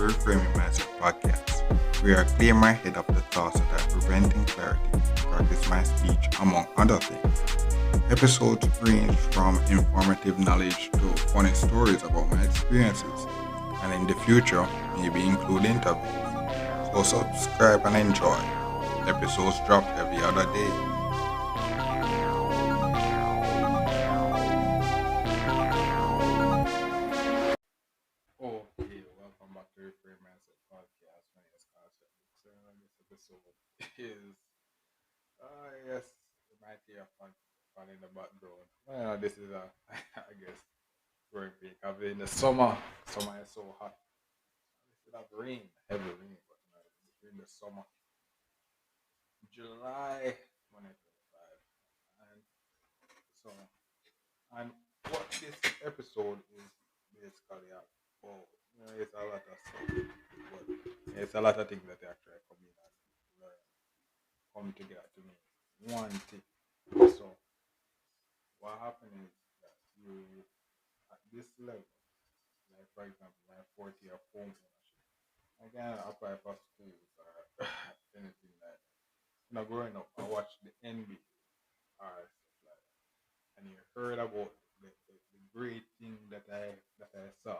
Reframing Mindset podcast, where I clear my head of the thoughts that are preventing clarity, practice my speech, among other things. Episodes range from informative knowledge to funny stories about my experiences, and in the future, maybe include interviews. So subscribe and enjoy. Episodes drop every other day. Okay, welcome back to Reframe Mindset podcast. My name is Carson. So this episode is, yes, you might hear fun in the background. Well, this is I guess, very big. I've been in the summer. Summer is so hot. Instead of rain, heavy rain, but it's in the summer, July 2025. And so, and what this episode is basically about, it's a lot of stuff, but it's a lot of things that actually come in and learn, come together to me. One thing. So, what happened is that you, at this level, like for example, my 40 year home ownership, I can apply for schools or anything like that. Growing up, I watched the NBA or stuff like that, and you heard about the great thing that I saw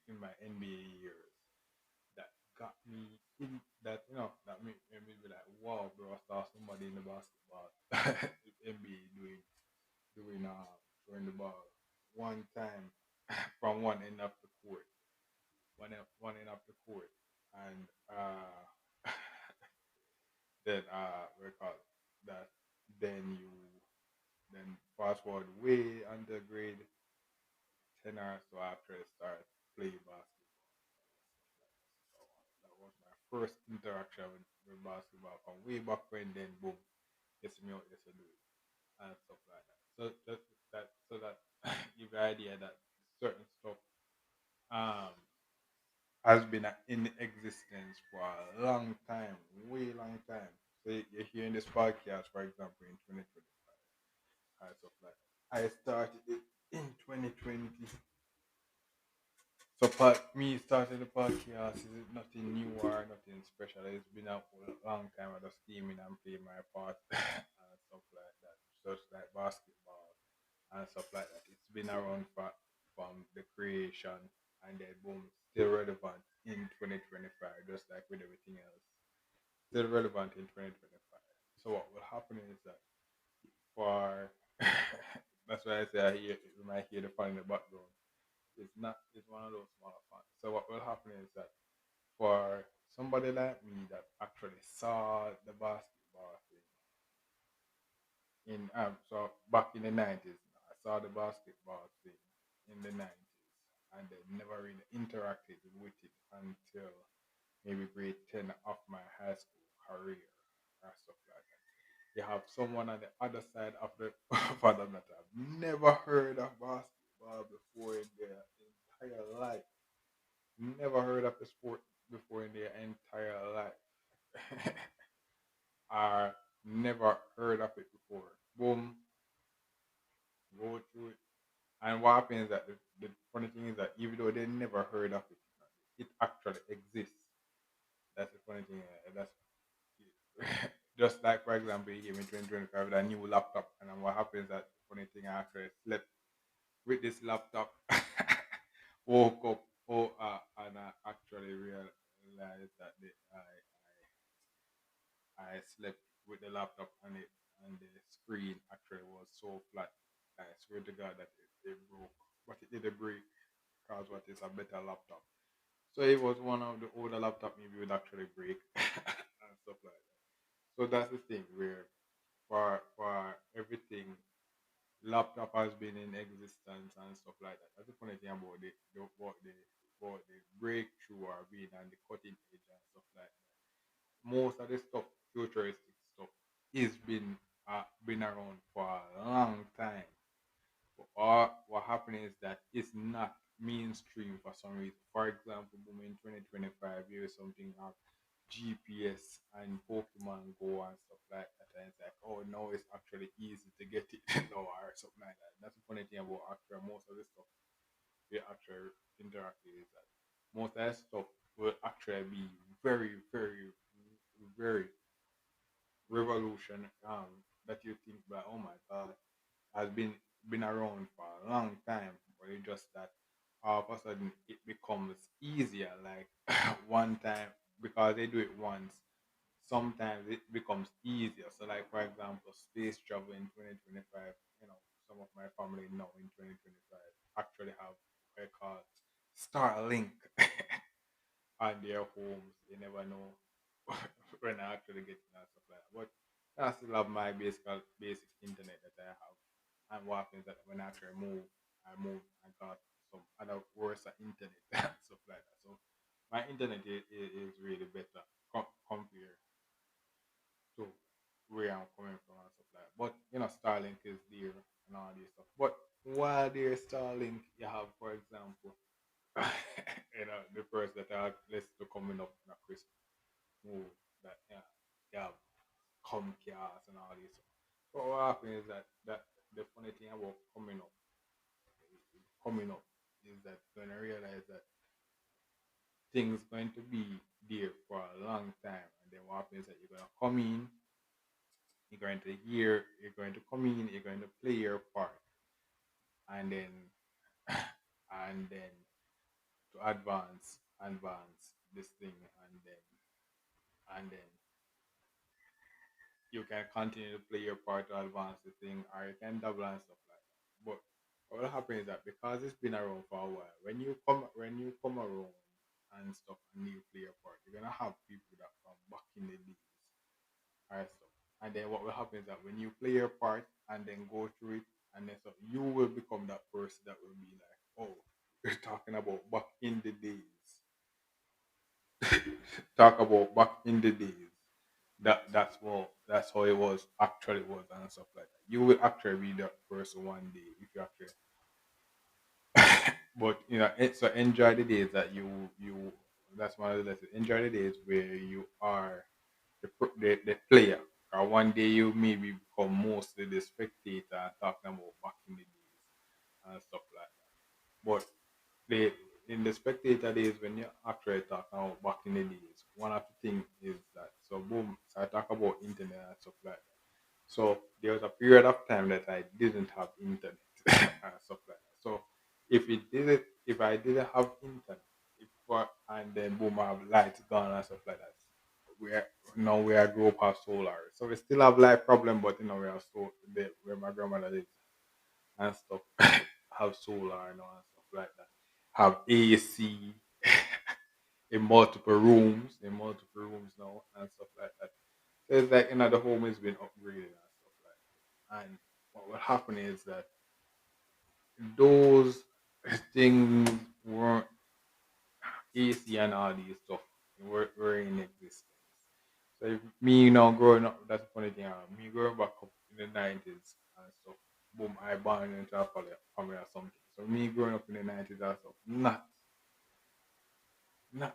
in my NBA years that got me in that that made me be like, wow, bro, I saw somebody in the basketball NBA throwing the ball one time from one end of the court, one end of the court, and then we call it that. Then you then fast forward way under grade 10 or so after I start playing basketball. So that was my first interaction with basketball from way back when. Then boom, it's me out there to do it and stuff like that. So that give you idea that certain stuff um has been in existence for a long time, way long time. So you're hearing this podcast, for example, in 2025 and stuff like that. I started it in 2020. So me starting the podcast is nothing new or nothing special. It's been a long time. I just came in and played my part and stuff like that. Just like basketball and stuff like that. It's been around from the creation and then boom, still relevant in 2025, just like with everything else. Still relevant in 2025. So what will happen is that for that's why I say you might hear the fun in the background. It's one of those smaller fun. So what will happen is that for somebody like me that actually saw the basketball thing in so back in the 90s, I saw the basketball thing in the 90s and then never really interacted with it until maybe grade 10 of my high school career or stuff like that. You have someone on the other side of the for them that have never heard of basketball before in their entire life. Never heard of the sport before in their entire life. Or never heard of it before. Boom, go through it. And what happens is that the funny thing is that even though they never heard of it, it actually exists. That's the funny thing. That's just like, for example, you gave me 2025 with a new laptop, and then what happens is that the funny thing, I actually slept with this laptop, woke up, and I actually realized that I slept with the laptop on it, and the screen actually was so flat. I swear to God that it broke, but it didn't break because what is a better laptop. So it was one of the older laptop maybe would actually break and stuff like that. So that's the thing where for everything, laptop has been in existence and stuff like that. That's the funny thing about the breakthrough or being on the cutting edge and stuff like that. Most of the stuff, futuristic stuff, is been around for a long time. But what happened is that it's not mainstream for some reason. For example, boom, in 2025, there is something like GPS and Pokemon Go and stuff like that. And it's like, oh, now it's actually easy to get it now or something like that. That's the funny thing about actually most of the stuff we actually interact with is that most of that stuff will actually be very, very, very revolution that you think that, oh my god, has been around for a long time, but it's just that all of a sudden it becomes easier. Like one time, because they do it once, sometimes it becomes easier. So, like for example, space travel in 2025. You know, some of my family now in 2025 actually have what I call Starlink on their homes. You never know when I actually get that stuff like that. But I still have my basic internet that I have. And what happens that when I actually move, I got some other worse internet and stuff like that. So my internet is really better compared to where I'm coming from and stuff like that. But you know, Starlink is there and all this stuff. But while there's Starlink, you have, for example, you know, the first that are list to coming up in a Christmas move that you have Comcast and all this. So what happens is that the funny thing about coming up is that you're gonna realize that things going to be there for a long time, and then what happens is that you're gonna come in, you're going to come in, you're going to play your part, and then and then to advance this thing, and then you can continue to play your part to advance the thing, or you can double and stuff like that. But what will happen is that because it's been around for a while, when you come around and stuff and you play your part, you're gonna have people that from back in the days or stuff. And then what will happen is that when you play your part and then go through it, and then so you will become that person that will be like, oh, you're talking about back in the days. Talk about back in the days. That's how it was actually was and stuff like that. You will actually be that person one day if you actually but you know so enjoy the days that you that's one of the lessons. Enjoy the days where you are the player. Or one day you maybe become mostly the spectator and talking about back in the days and stuff like that. But the in the spectator days when you actually talk about back in the days, one of the things is that so boom, so I talk about internet and stuff like that. So there was a period of time that I didn't have internet and stuff like that. So if I didn't have internet, and then boom, I have lights gone and stuff like that. Where now we are grew up have solar, so we still have light problem, but you know we have so where my grandmother lives and stuff have solar and all and stuff like that. Have AC in multiple rooms now and stuff like that. So it's like the home has been upgraded and stuff like that. And what will happen is that those things weren't AC and all these stuff were in existence. So if me, growing up, that's the funny thing. Me growing back up in the 90s and stuff, boom, I born into a family or something. So me growing up in the 90s and stuff, not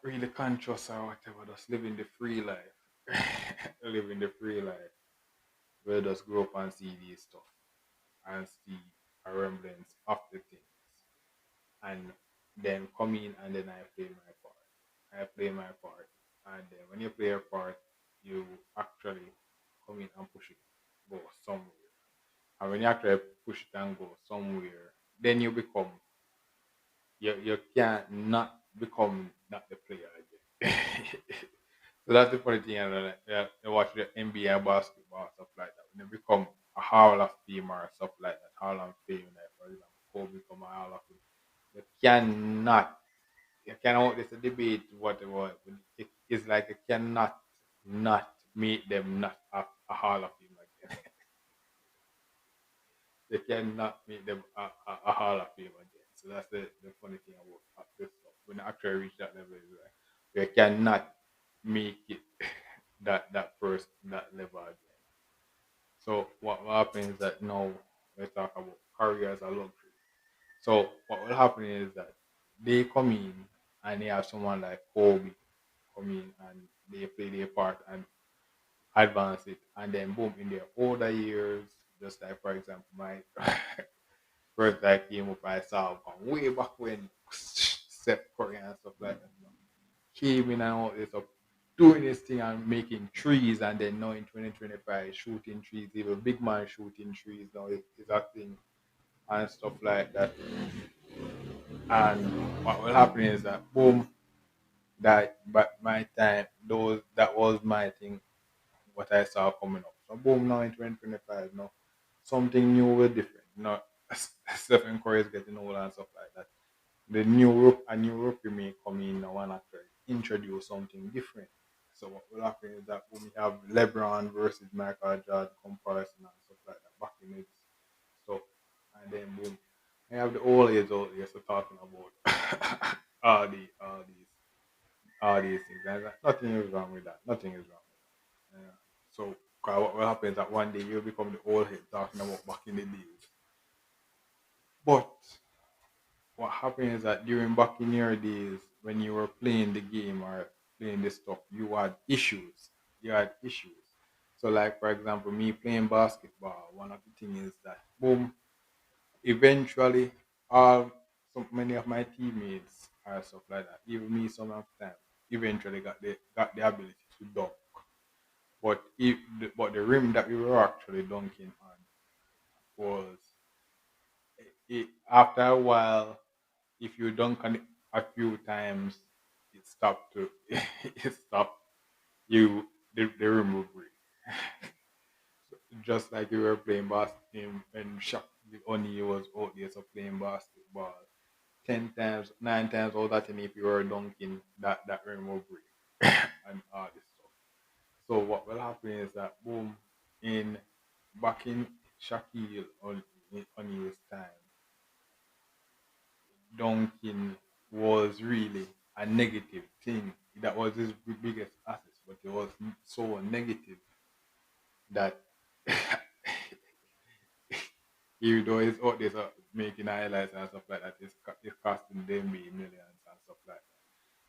really conscious or whatever, just living the free life. Living the free life. We'll just grow up and see these stuff and see a remnants of the things. And then come in and then I play my part. I play my part. And then when you play your part, you actually come in and push it, go somewhere. And when you actually push it and go somewhere, then you can't not become not the player again. So that's the funny thing. You watch the NBA basketball stuff like that. When they become a Hall of Fame or stuff like that, Hall of Fame, like for example, Kobe become a Hall of Fame. You cannot. You cannot. There's a debate whatever. But it's like you cannot not make them not a Hall of Fame again. They cannot make them a Hall of Fame again. So that's the funny thing about this stuff. When you actually reach that level, it's like you cannot make it that level again. So what happens is that now we talk about career as a luxury. So what will happen is that they come in and they have someone like Kobe come in and they play their part and advance it, and then boom, in their older years, just like for example my first I came up, I saw from way back when Steph Curry and stuff like that. came in and all this up, doing this thing and making trees, and then now in 2025 shooting trees, even big man shooting trees now is a thing and stuff like that. And what will happen is that boom, that but my time, those that was my thing, what I saw coming up. So boom, now in 2025, now something new or different. Not Stephen Curry is getting old and stuff like that. A new rookie may come in now and actually introduce something different. So what will happen is that when we have LeBron versus Michael Jordan comparison and stuff like that back in it. So and then boom, I have the old age out there so talking about all these things. And nothing is wrong with that. Nothing is wrong with that. Yeah. So 'cause what will happen is that one day you'll become the old head talking about back in the days. But what happened is that during back in your days when you were playing the game or playing the stuff, you had issues. You had issues. So like for example, me playing basketball, one of the things is that boom, eventually all so many of my teammates or stuff like that, even me some of the time, eventually got the ability to dunk. But the rim that we were actually dunking on was after a while, if you dunk on it a few times, it stopped to it stopped you the rim will break. Just like you were playing basketball and Shaq O'Neal was out there so playing basketball. 10 times, 9 times all that, and if you were dunking, that rim will break and all this stuff. So what will happen is that boom, in back in Shaquille on his time, dunking was really a negative thing. That was his biggest asset, but it was so negative that even though it's out there so making highlights and stuff like that, it's costing them millions and stuff like that.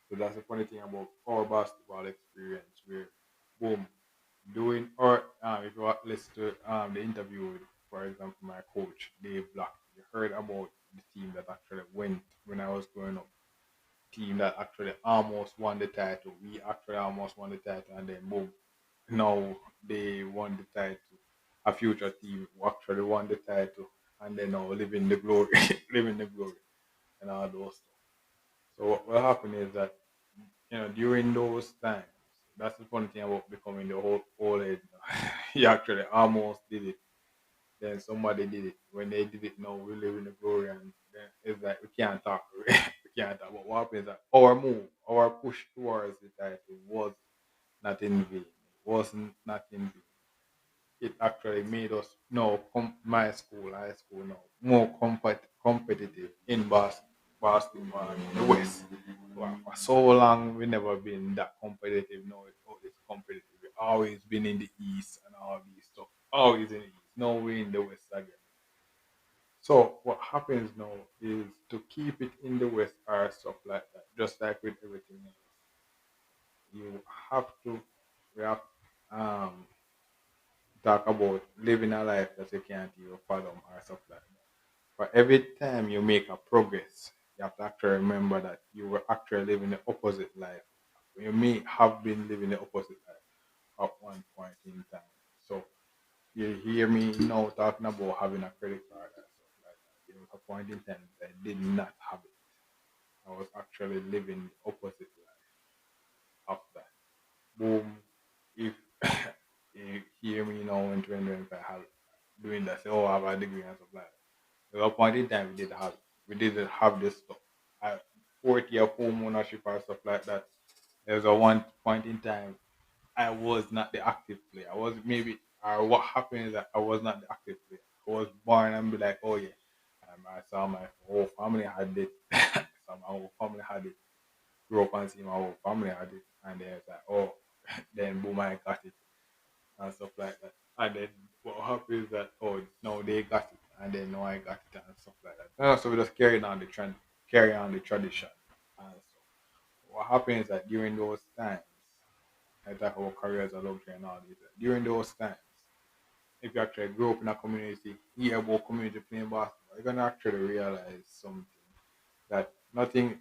So that's the funny thing about our basketball experience, where boom, doing or if you listen to the interview with, for example, my coach Dave Black, you heard about the team that actually went when I was growing up, team that actually almost won the title. We actually almost won the title, and then boom, now they won the title. A future team who actually won the title, and then now living the glory, living the glory, and all those stuff. So what will happen is that during those times, that's the funny thing about becoming the whole head. He actually almost did it. Then somebody did it. When they did it, now we live in the glory, and then it's like we can't talk. We can't talk. But what happens is that our move, our push towards the title was not in vain. It wasn't not in vain. It actually made us my school, high school now, more competitive in basketball in the West. Wow, for so long, we never been that competitive. Now it's competitive. We always been in the East and all these stuff. Always in the East. Now we're in the West again. So what happens now is to keep it in the West or stuff like that, just like with everything else. You have to we have um talk about living a life that you can't even fathom or stuff like that. But every time you make a progress, you have to actually remember that you were actually living the opposite life. You may have been living the opposite life at one point in time. So you hear me now talking about having a credit card and stuff like that. There was a point in time that I did not have it. I was actually living the opposite life of that. Boom. If you hear me now in 2025 doing that, say, oh, I have a degree and stuff like that. There was a point in time we didn't have this stuff. I 40 of home ownership or stuff like that. There was a one point in time I was not the active player. I was maybe or what happened is that I was not the active player. I was born and be like, oh yeah. I saw my whole family had it. So my whole family had it. Grew up and see my whole family had it. And then it's like, oh, then boom, I got it and stuff like that. And then what happened is that oh no they got it and then no I got it and stuff like that. So we just carry on the tradition and stuff. What happens is that during those times, I talk about careers of luxury and all this. During those times, if you actually grow up in a community, hear about community playing basketball, you're gonna actually realize something that nothing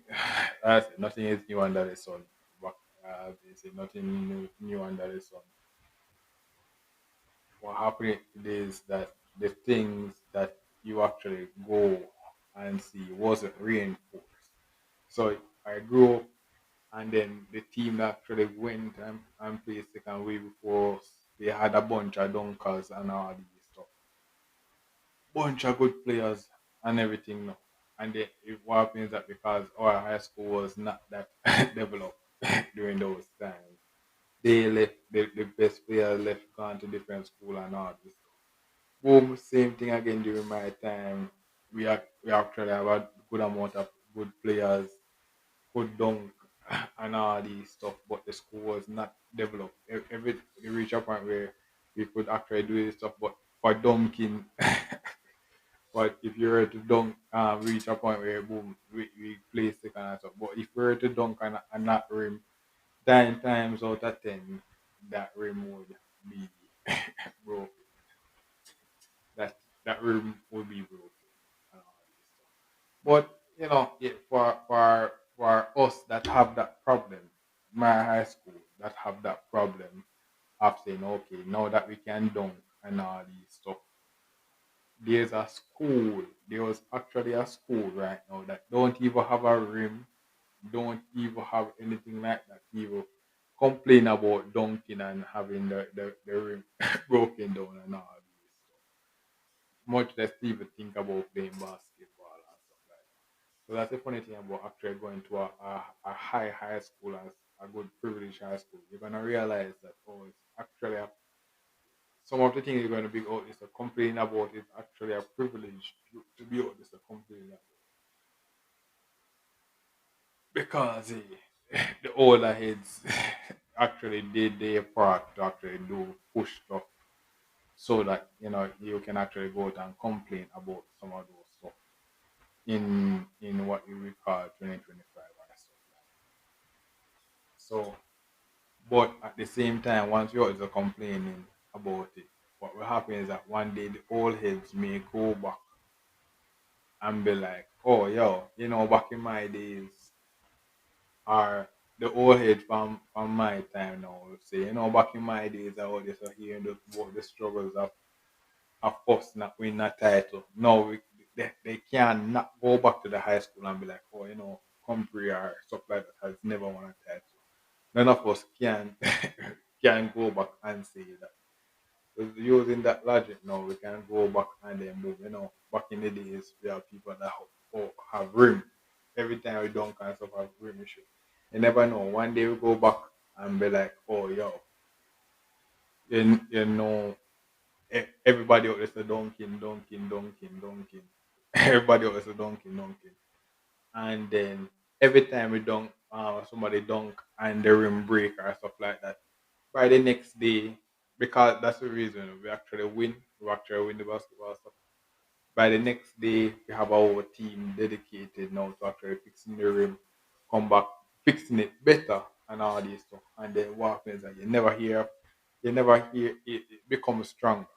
nothing is new under the sun back They say nothing new under the sun. What happened is that the things that you actually go and see wasn't reinforced. So I grew up, and then the team that actually went and played second way before us, they had a bunch of dunkers and all these stuff. Bunch of good players and everything now. And what happens that because our high school was not that developed during those times, they left the best players left gone to different school and all this stuff. Boom, same thing again during my time. We actually have a good amount of good players, good dunk and all these stuff, but the school was not developed. Every we reach a point where we could actually do this stuff, but for dunking, but if you were to dunk, reach a point where boom, we play second and stuff. But if we were to dunk and not rim, 9 times out of 10, that rim would be broken. That that rim would be broken. And all this stuff. But for us that have that problem, my high school that have that problem of saying, okay, now that we can dunk and all these stuff, there's a school. There was actually a school right now that don't even have a rim, don't even have anything like that. People complain about dunking and having the rim broken down and all this stuff. Much less even think about playing basketball and stuff like that. So that's the funny thing about actually going to a high school as a good privileged high school. You're gonna realize that it's actually some of the things you're gonna be out is a complaining about is actually a privilege to be out is a complaining about. Because the older heads actually did their part to actually do push stuff so that you can actually go out and complain about some of those stuff in what you would call 2025 and stuff like that. So, but at the same time, once you're also complaining about it, what will happen is that one day the old heads may go back and be like, oh, yo, back in my days, or the old head from my time now will say, back in my days, I was just hearing about the struggles of us not winning a title. No, they can not go back to the high school and be like, oh, Humphrey or stuff like that has never won a title. None of us can go back and say that. Because using that logic now, we can go back and then move. Back in the days, we have people that have rim. Every time we dunk and stuff have rim issue. You never know. One day we go back and be like, oh, yo, you know, everybody else is dunking. Everybody else is dunking. And then every time we dunk, somebody dunk and the rim break or stuff like that. By the next day, because that's the reason we actually win the basketball stuff. By the next day, we have our team dedicated now to actually fixing the rim, come back, fixing it better and all this stuff. And then what happens is that you never hear it becomes stronger.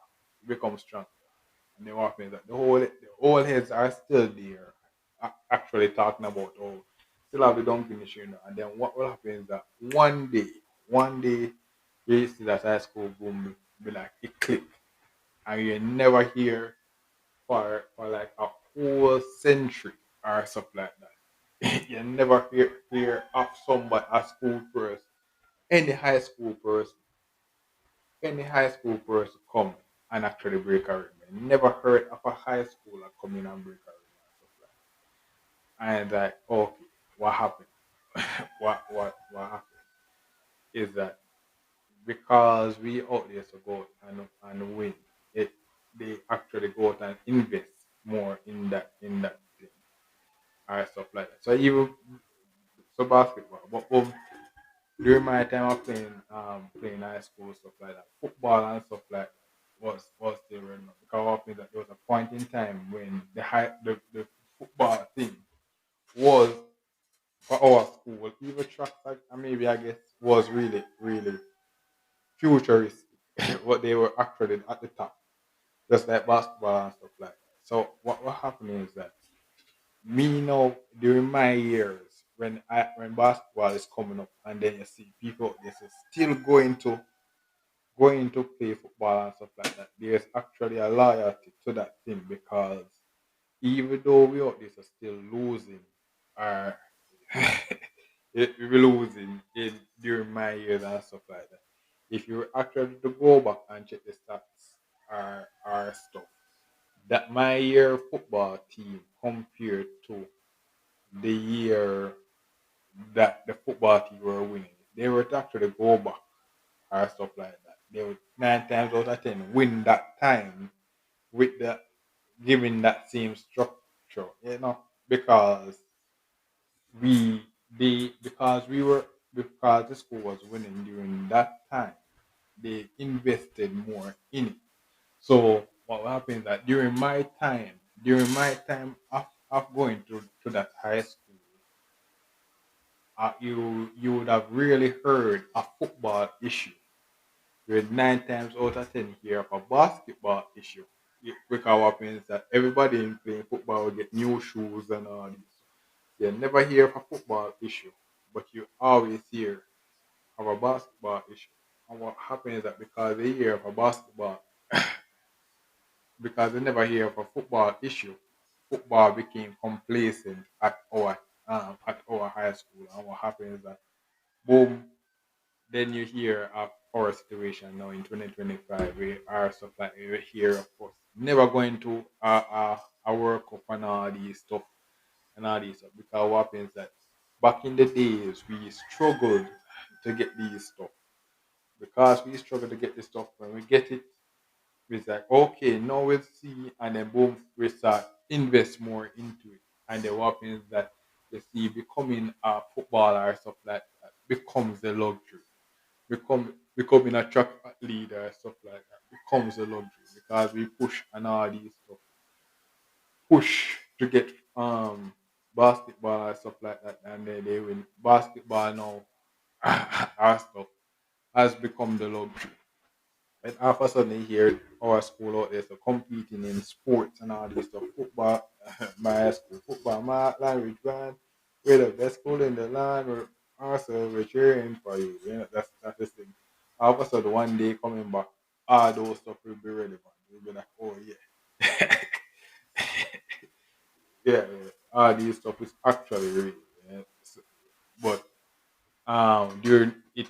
It becomes stronger. And then what happens is that the whole heads are still there, actually talking about still have the dunking machine. And then what will happen is that one day, you see that high school boom be like it click, and you never hear for like a whole century or something like that. You never hear of somebody, a school person, any high school person, any high school person come and actually break a rim. I never heard of a high schooler come in and break a rim and stuff like that. And like, okay, what happened? what happened is that because we out there to go and win, it they actually go out and invest more in that thing or stuff like that. So even so basketball, but during my time of playing high school stuff like that, football and stuff like that was still relevant because what happened is that there was a point in time when the football thing was for our school, even track maybe I guess was really futuristic. What they were actually at the top, just like basketball and stuff like that. So what happened is that me now during my years. when basketball is coming up, and then you see people this is still going to play football and stuff like that. There's actually a loyalty to that thing because even though we out there still losing, or we're losing during my years and stuff like that. If you actually to go back and check the stats or stuff, that my year football team compared to the year that the football team were winning, they were to actually go back or stuff like that. They would 9 times out of 10 win that time with the giving that same structure, because we because the school was winning during that time, they invested more in it. So what happens that during my time of going to that high school, you would have really heard a football issue. You would 9 times out of 10 hear of a basketball issue. Because what happens that everybody in playing football will get new shoes and all this. You never hear of a football issue, but you always hear of a basketball issue. And what happens is that because they hear of a basketball, because they never hear of a football issue, football became complacent at our high school. And what happens is that boom, then you hear of our situation now in 2025, we are stuff like we hear of us never going to a work up and all these stuff and all these stuff, because what happens that back in the days we struggled to get these stuff, because we struggle to get this stuff. When we get it, it's like okay, now we'll see, and then boom, we start invest more into it, and then what happens that you see becoming a footballer or stuff like that becomes a luxury. Becoming a track leader, stuff like that becomes a luxury because we push and all these stuff push to get basketball and stuff like that, and then they win basketball now. Our stuff has become the luxury. And all of a sudden, you hear our school out there so competing in sports and all this stuff. Football, my school, football, my language, man. We're the best school in the land. We're also we're cheering for you. That's the thing. All of a sudden, one day coming back, all those stuff will be relevant. We'll be like, oh yeah, yeah. All these stuff is actually real. Yeah. But during it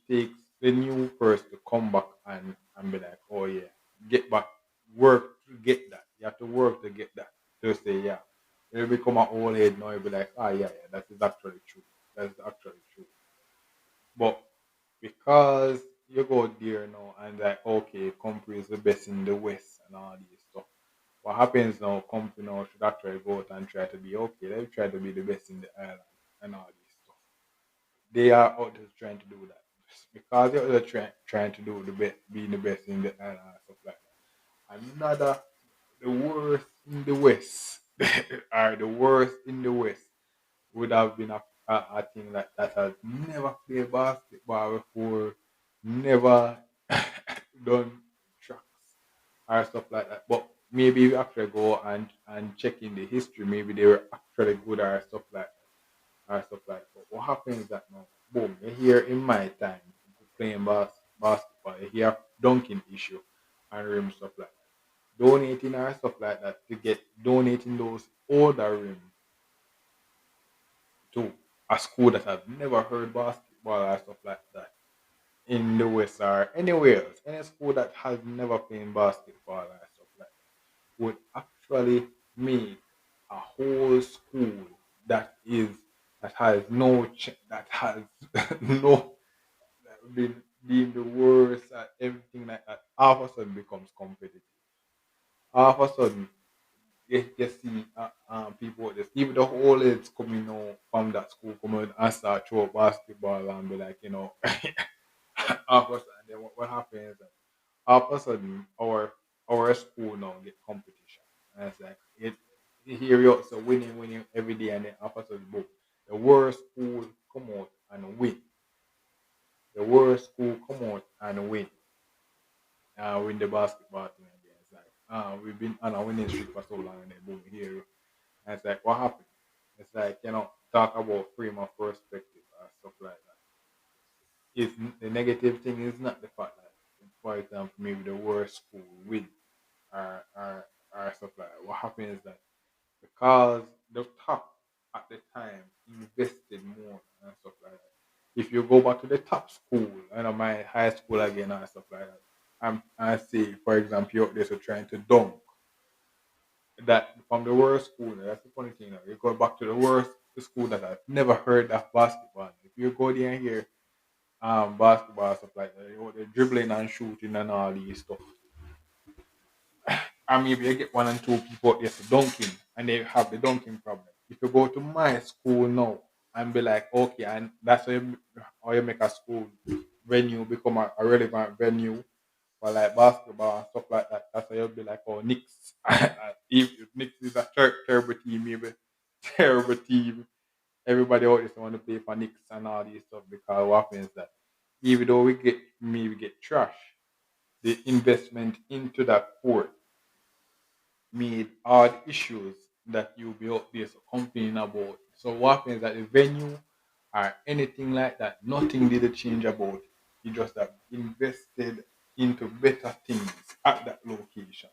takes the new person to come back and be like, oh yeah, get back, work to get that. You have to work to get that. To say yeah, you become an old head now. You be like, ah yeah, that is actually true. That's actually true. But because you go there now and like, okay, company is the best in the west and all these stuff. What happens now? Company now should actually go out and try to be okay. They try to be the best in the island and all these stuff. They are out there trying to do that because they're trying to do the best, being the best in the island and stuff like that. Another, the worst in the West, are the worst in the West would have been a thing that has never played basketball before, never done tracks or stuff like that. But maybe you actually go and check in the history, maybe they were actually good or stuff like that or stuff like that. But what happens is that now, boom, you hear in my time playing basketball, you hear dunking issue and rim stuff like that. Donating or stuff like that to get donating those older rims to a school that have never heard basketball or stuff like that in the West or anywhere else, any school that has never played basketball or stuff like that would actually make a whole school that is that has no that has no been the worst at everything like that. All of a sudden becomes competitive. All of a sudden you see people just even the whole heads coming out from that school come out and start throw basketball and be like, all of a sudden then what happens is that all of a sudden our school now get competition. And it's like you hear you also winning every day and then all of a sudden boom. The worst school come out and win. The worst school come out and win the basketball thing again. It's like we've been on a winning streak for so long and then boom here. And it's like, what happened? It's like, talk about frame of perspective and stuff like that. Is the negative thing is not the fact that, for example, maybe the worst school win or stuff like that. What happens is that because the top at the time invested more and stuff like that. If you go back to the top school, I know my high school again and stuff like that, I say, for example, you're out there so trying to dunk that from the worst school. That's the funny thing. You go back to the worst school that I've never heard of basketball. If you go there and hear basketball stuff like that, they're dribbling and shooting and all these stuff. And maybe you get one and two people out there to dunking and they have the dunking problem. If you go to my school now and be like, okay, and that's how you make a school venue become a relevant venue for like basketball and stuff like that. That's how you'll be like, oh, Knicks. If Knicks is a terrible team, maybe terrible team. Everybody always want to play for Knicks and all these stuff because what happens that even though we get maybe get trash, the investment into that court made all the issues that you'll be out there so complaining about. So what happens that the venue or anything like that, nothing did it change about it. You just have invested into better things at that location.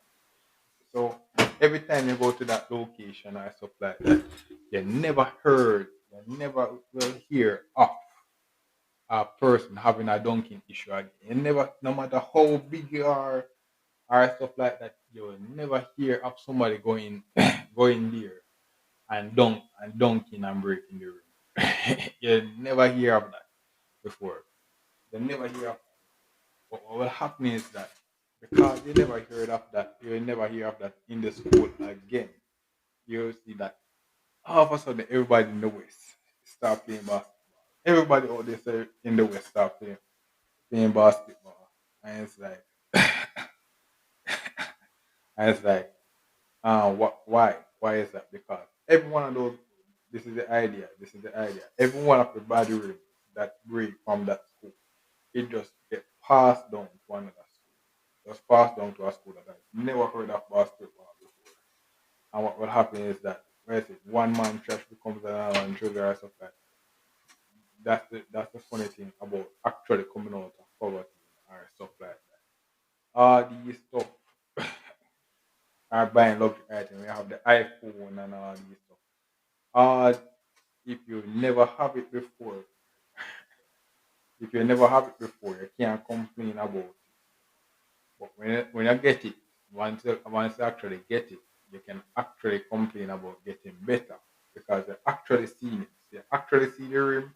So every time you go to that location or stuff like that, you never heard, you never will hear of a person having a dunking issue again. You never, no matter how big you are or stuff like that, you will never hear of somebody going going there and dunking and breaking the room. You never hear of that before. You never hear of that. But what will happen is that because you never heard of that, you will never hear of that in the school again. You'll see that all of a sudden everybody in the West start playing basketball. Everybody out there in the West start playing basketball. And it's like and it's like why is that? Because every one of those, this is the idea. This is the idea. Every one of the body rhythms that break from that school, it just get passed down to another school. Just passed down to a school that I never heard of basketball before. And what will happen is that where is it? One man trash becomes another man trigger or something like that. That's the funny thing about actually coming out of poverty or stuff like that. All these stuff are buying luxury items. We have the iPhone and all these stuff. Uh, if you never have it before, if you never have it before, you can't complain about it. But when you get it, once you actually get it, you can actually complain about getting better because you're actually seeing it. You actually see the rim.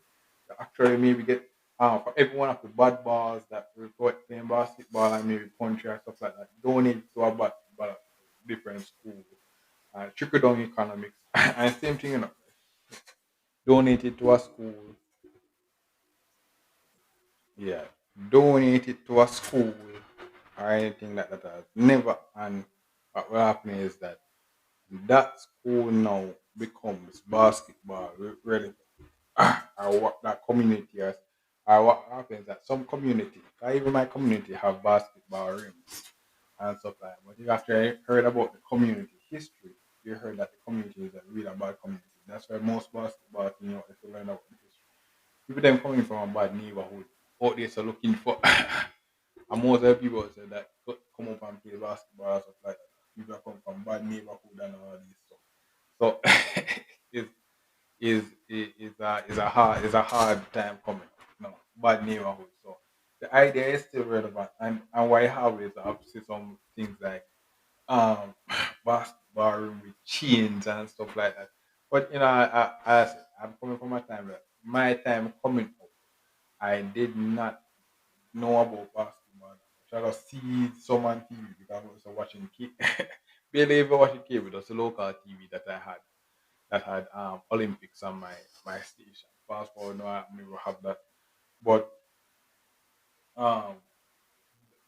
You actually maybe get for every one of the bad balls that we report playing basketball and maybe punch or stuff like that. Donate to a but different school. Trickle down economics and same thing, donate it to a school. Yeah, donate it to a school or anything like that. Never. And what will happen is that that school now becomes basketball really, or what that community has, or what happens that some community, 'cause even my community have basketball rims and stuff like that. But if after I heard about the community history, you heard that the community is a really bad community. That's why most basketball team, if you learn about the history. People them coming from a bad neighborhood out there so looking for and most of the people say that come up and play basketball and stuff like that. People that come from bad neighborhood and all this stuff. So it's is a hard time coming. No, bad neighborhood. So the idea is still relevant and why I have is I've seen some things like um basketball room with chains and stuff like that. But I said, I'm coming from a time that my time coming up, I did not know about basketball. I just see some on TV because I was watching barely ever watching cable. It was a local TV that I had that had Olympics on my station. Fast forward now, I never have that, but um,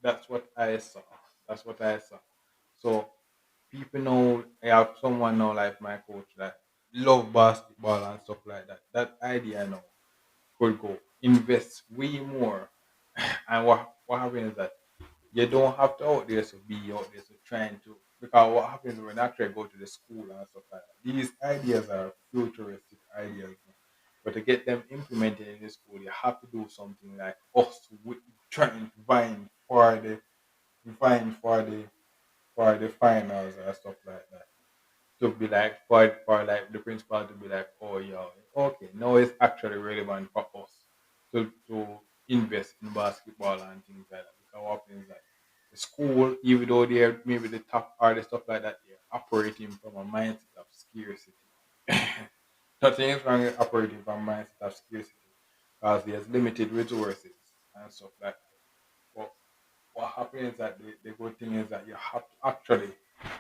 that's what I saw. That's what I saw. So people know I have someone now like my coach that love basketball and stuff like that. That idea now could go invest way more. And what happens is that you don't have to out there to be out there to trying to because what happens when I actually go to the school and stuff like that. These ideas are futuristic ideas. But to get them implemented in the school, you have to do something like us trying to vying for the finals and stuff like that. To be like for like the principal to be like, oh yeah, okay, now it's actually relevant for us to invest in basketball and things like that. Because what happens is that the school, even though they're maybe the top or the stuff like that, they're operating from a mindset of scarcity. Nothing is wrong with operating from a mindset of scarcity because there's limited resources and stuff like that. But what happens is that the good thing is that you have to actually,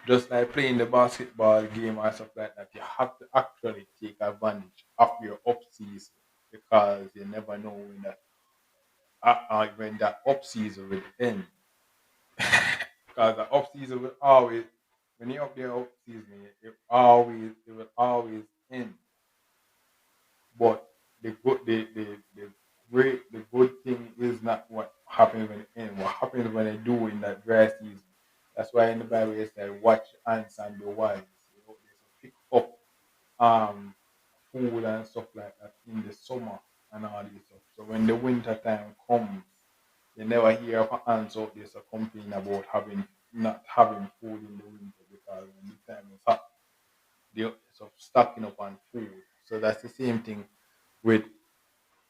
just like playing the basketball game or stuff like that, you have to actually take advantage of your up season because you never know when that up season will end. Because the up season will always, when you're up there up season, it will always end. But the good thing is not what happens when it ends. What happens when they do in that dry season. That's why in the Bible it said, "Watch ants and be wise." They pick up um food and stuff like that in the summer and all this stuff. So when the winter time comes, you never hear of ants out there so complain about having not having food in the winter because when the time is hot, they're so stocking up on food. So that's the same thing with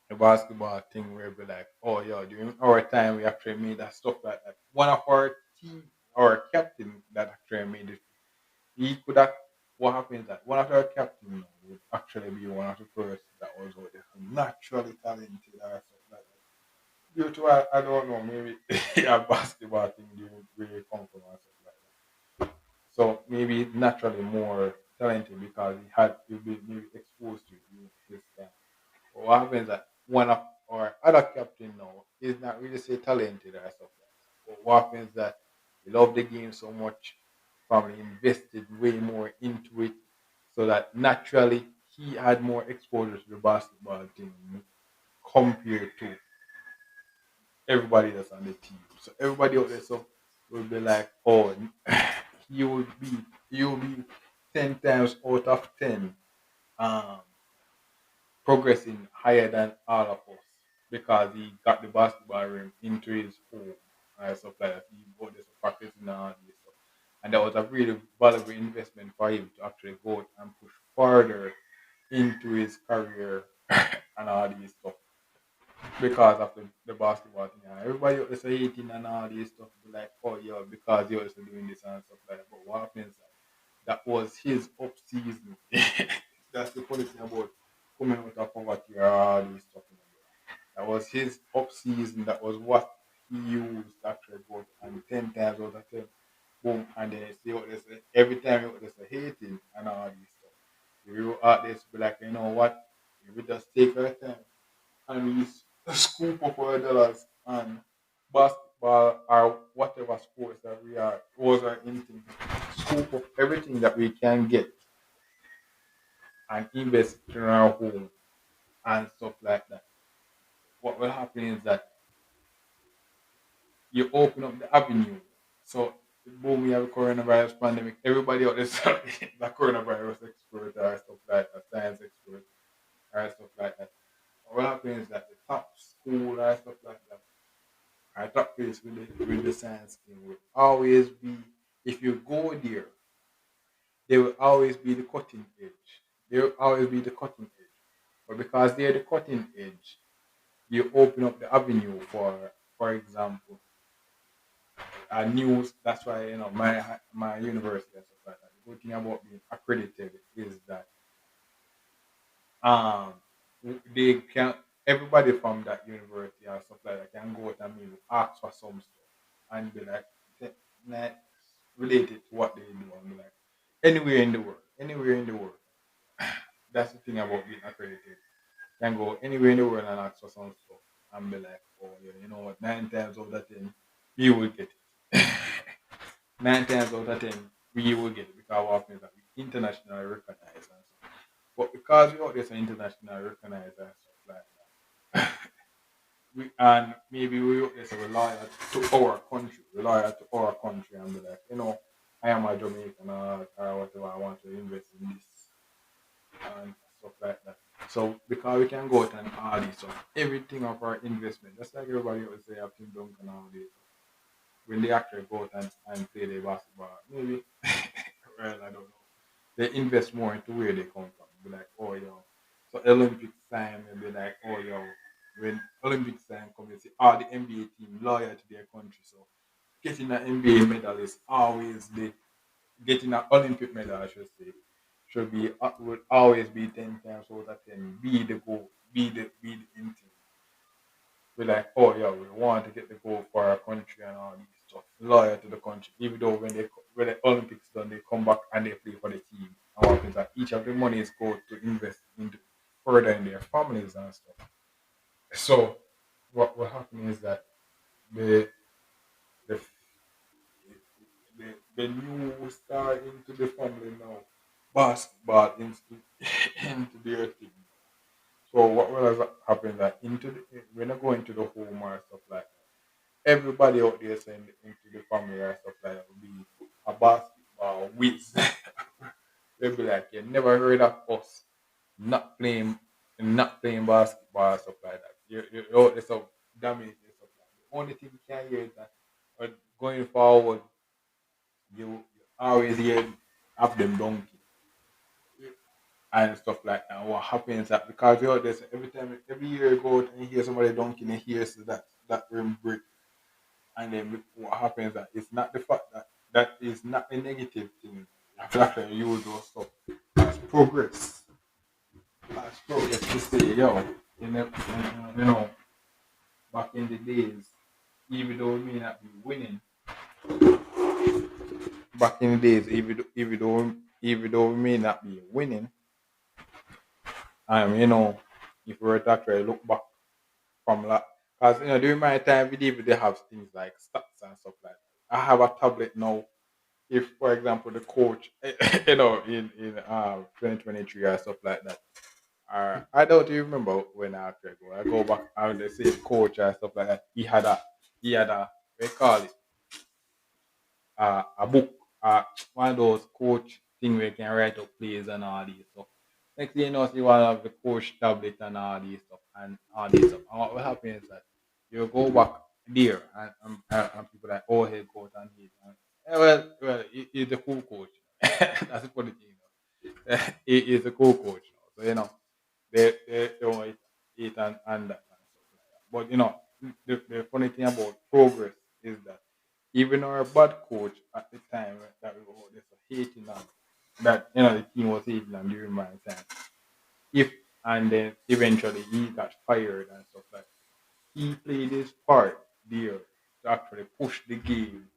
the basketball thing where we like, oh yeah, during our time we actually made that stuff like that. One of our team, our captain that actually made it, he could have. What happens that one of our captain would actually be one of the first that was out there naturally talented or stuff like that. Due to I don't know, maybe a basketball thing didn't really come from or stuff like that. So maybe naturally more talented because he been maybe exposed to it during his time. But what happens is that one of our other captain now is not really say talented or stuff like that. But what happens is that he loved the game so much, probably invested way more into it, so that naturally he had more exposure to the basketball team compared to everybody that's on the team. So everybody out there so will be like, oh, he would be he will be 10 times out of 10 um progressing higher than all of us because he got the basketball ring into his home and stuff like that. He bought this practicing and all this stuff. And that was a really valuable investment for him to actually go out and push further into his career and all these stuff because of the basketball thing. And everybody else is hating and all this stuff be like, oh yeah, because you're also doing this and stuff like that. But what happens that was his up season. That's the funny thing about coming out of poverty or all these stuff. That was his up season. That was what he used to actually go and 10 times out of 10. Boom. And then see what they say. Every time you just hating and all this stuff. If you out there be like, you know what? If we just take our time and we scoop up our dollars and basketball or whatever sports that we are was our anything. Scoop up everything that we can get and invest in our home and stuff like that. What will happen is that you open up the avenue. So boom, we have a coronavirus pandemic. Everybody out there the coronavirus expert or stuff like that, science expert or stuff like that. What happens is that the top school or stuff like that, or top place with the science thing will always be if you go there, they will always be the cutting edge. They will always be the cutting edge. But because they're the cutting edge, you open up the avenue for example, news. That's why my university and stuff like that. The good thing about being accredited is that um they can everybody from that university and stuff like that can go out and maybe ask for some stuff and be like related to what they do and be like anywhere in the world. That's the thing about being accredited. Can go anywhere in the world and ask for some stuff and be like, oh yeah, you know what, 9 times out of 10, you will get it. 9 times out of 10, we will get it because what happens is that we internationally recognize and stuff. But because we out there so internationally recognized and stuff like that, and maybe we out there so we're loyal to our country, we're loyal to our country and be like, I am a Jamaican or whatever, I want to invest in this and stuff like that. So because we can go out and all this stuff, everything of our investment, just like everybody always say, I've been dunk and all this. When they actually go out and play their basketball, maybe, well, I don't know. They invest more into where they come from. Be like, oh, yo. So Olympics time, they'll be like, oh, yo. When Olympics time comes, you see all the NBA team loyal to their country. So getting an NBA medal is always the getting an Olympic medal, I should say, should be would always be 10 times out of 10. Be the goal, be the in thing. We're like, oh yeah, we want to get the goal for our country and all these stuff. Loyal to the country, even though when the Olympics done, they come back and they play for the team. And what happens that each of the monies go to invest into further in their families and stuff. So what happens is that the the the new star into the family now, basketball into into their team. So what will have happened that into the, when I go into the home or stuff like that, everybody out there saying into the family or stuff like that will be a basketball whiz. They'll be like, you never heard of us not playing not playing basketball or stuff like that. You're out there so damaged and stuff like that. The only thing you can hear is that going forward you always hear of them donkey and stuff like that. And what happens is that because you're this every time every year you go out and you hear somebody dunking and hears that rim break and then what happens is that it's not the fact that that is not a negative thing. You have to actually use those stuff as progress. As progress to say, yo, you know, back in the days, even though we may not be winning, back in the days, even though we may not be winning, you know, if we were to actually look back from that, because you know during my time we did they have things like stats and stuff like that. I have a tablet now. If, for example, the coach, you know, in 2023 or stuff like that, I don't even remember when I actually go. I go back and the same coach and stuff like that. He had a they call it a book, one of those coach thing where you can write up plays and all these stuff. Next thing you know, see one of the coach tablet and all these stuff and all these stuff. And what will happen is that you go back there and people like, oh, hey, coach and he. Well, he's a cool coach. That's the funny thing. He is a cool coach. So, you know, they don't eat and that and stuff like that. But, you know, the funny thing about progress is that even our bad coach at the time that we were just hating on that you know the team was hating on during my time. If and then eventually he got fired and stuff like that. He played his part there to actually push the game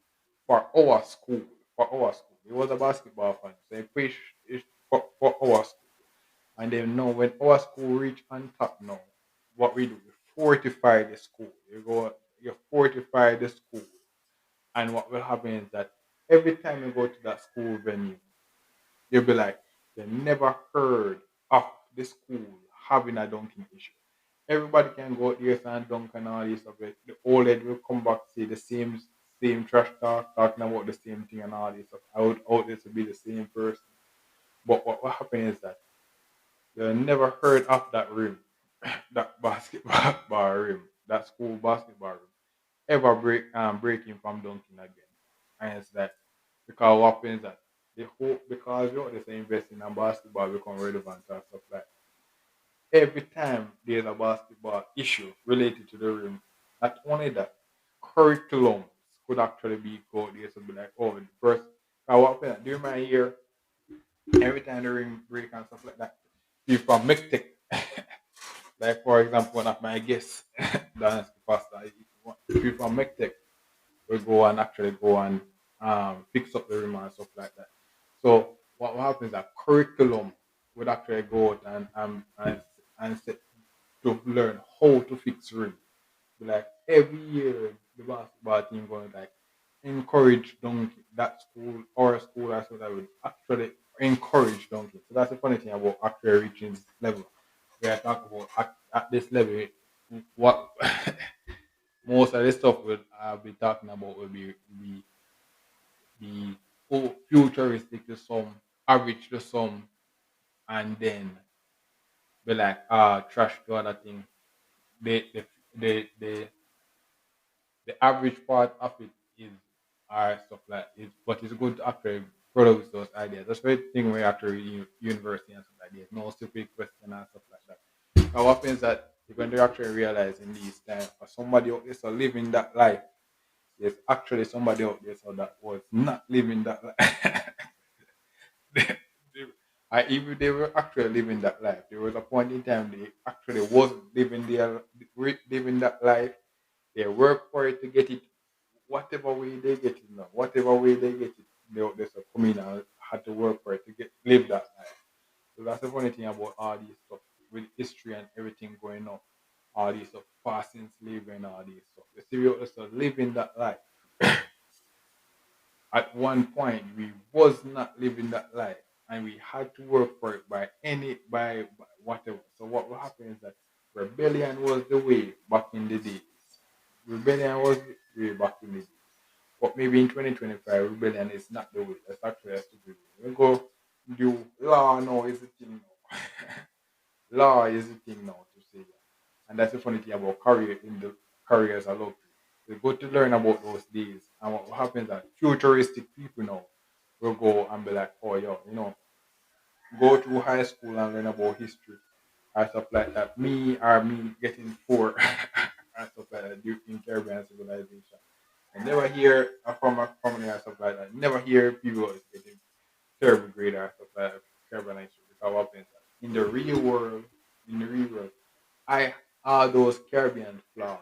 for our school. For our school. He was a basketball fan, so he pushed it for our school. And then now when our school reach on top now, what we do, we fortify the school. You fortify the school and what will happen is that every time you go to that school venue, you'll be like, they never heard of the school having a dunking issue. Everybody can go out there and dunk and all this stuff. The old head will come back say the same trash talk, talking about the same thing and all this stuff. I would out there to be the same person. But what happened is that they never heard of that rim, that basketball rim, that school basketball rim ever breaking from dunking again. And it's that because what happens is that the whole because you know they say investing in basketball become relevant and stuff like every time there's a basketball issue related to the rim, not only that, curriculum could actually be go there to be like, oh the first what happened during my year, every time the rim break and stuff like that, people from Mectec, like for example one of my guests, Dance Pastor, people from Mectec we go and actually go and fix up the room and stuff like that. So what happens is that curriculum would actually go out and set to learn how to fix room. Like every year the basketball team going to like encourage dunking that school or school as well that would actually encourage dunking. So that's the funny thing about actually reaching this level. We are talking about at this level what most of the stuff we'll be talking about will be futuristic to some, average to some, and then be like trash to other thing. The the the the, the average part of it is stuff like it, but it's good to actually produce those ideas. That's the thing where actually university and stuff like there's no stupid question and stuff like that. Now what happens that you're going to actually realize in these times for somebody out there so living that life, there's actually somebody out there so that was not living that life. Even they were actually living that life. There was a point in time they actually wasn't living that life. They work for it to get it, whatever way they get it now, whatever way they get it, they just come in and had to work for it to get live that life. So that's the funny thing about all these stuff with history and everything going on, all these stuff, passing slavery and all these stuff. You see, we also living that life. At one point we was not living that life and we had to work for it by whatever. So what will happen is that rebellion was the way back in the days. Rebellion was the way back in the days. But maybe in 2025 rebellion is not the way. That's actually a stupid way. We go do law now is the thing now. Law is the thing now to say that. And that's the funny thing about career in the careers I love. It's good to learn about those days. And what happens that futuristic people now will go and be like, oh yo, go to high school and learn about history and stuff like that. Me getting poor and stuff like that in Caribbean civilization. I never hear from a family and stuff like that. Never hear people getting terrible grade or stuff like that. Caribbean history because what happens that in the real world, I all those Caribbean flaws.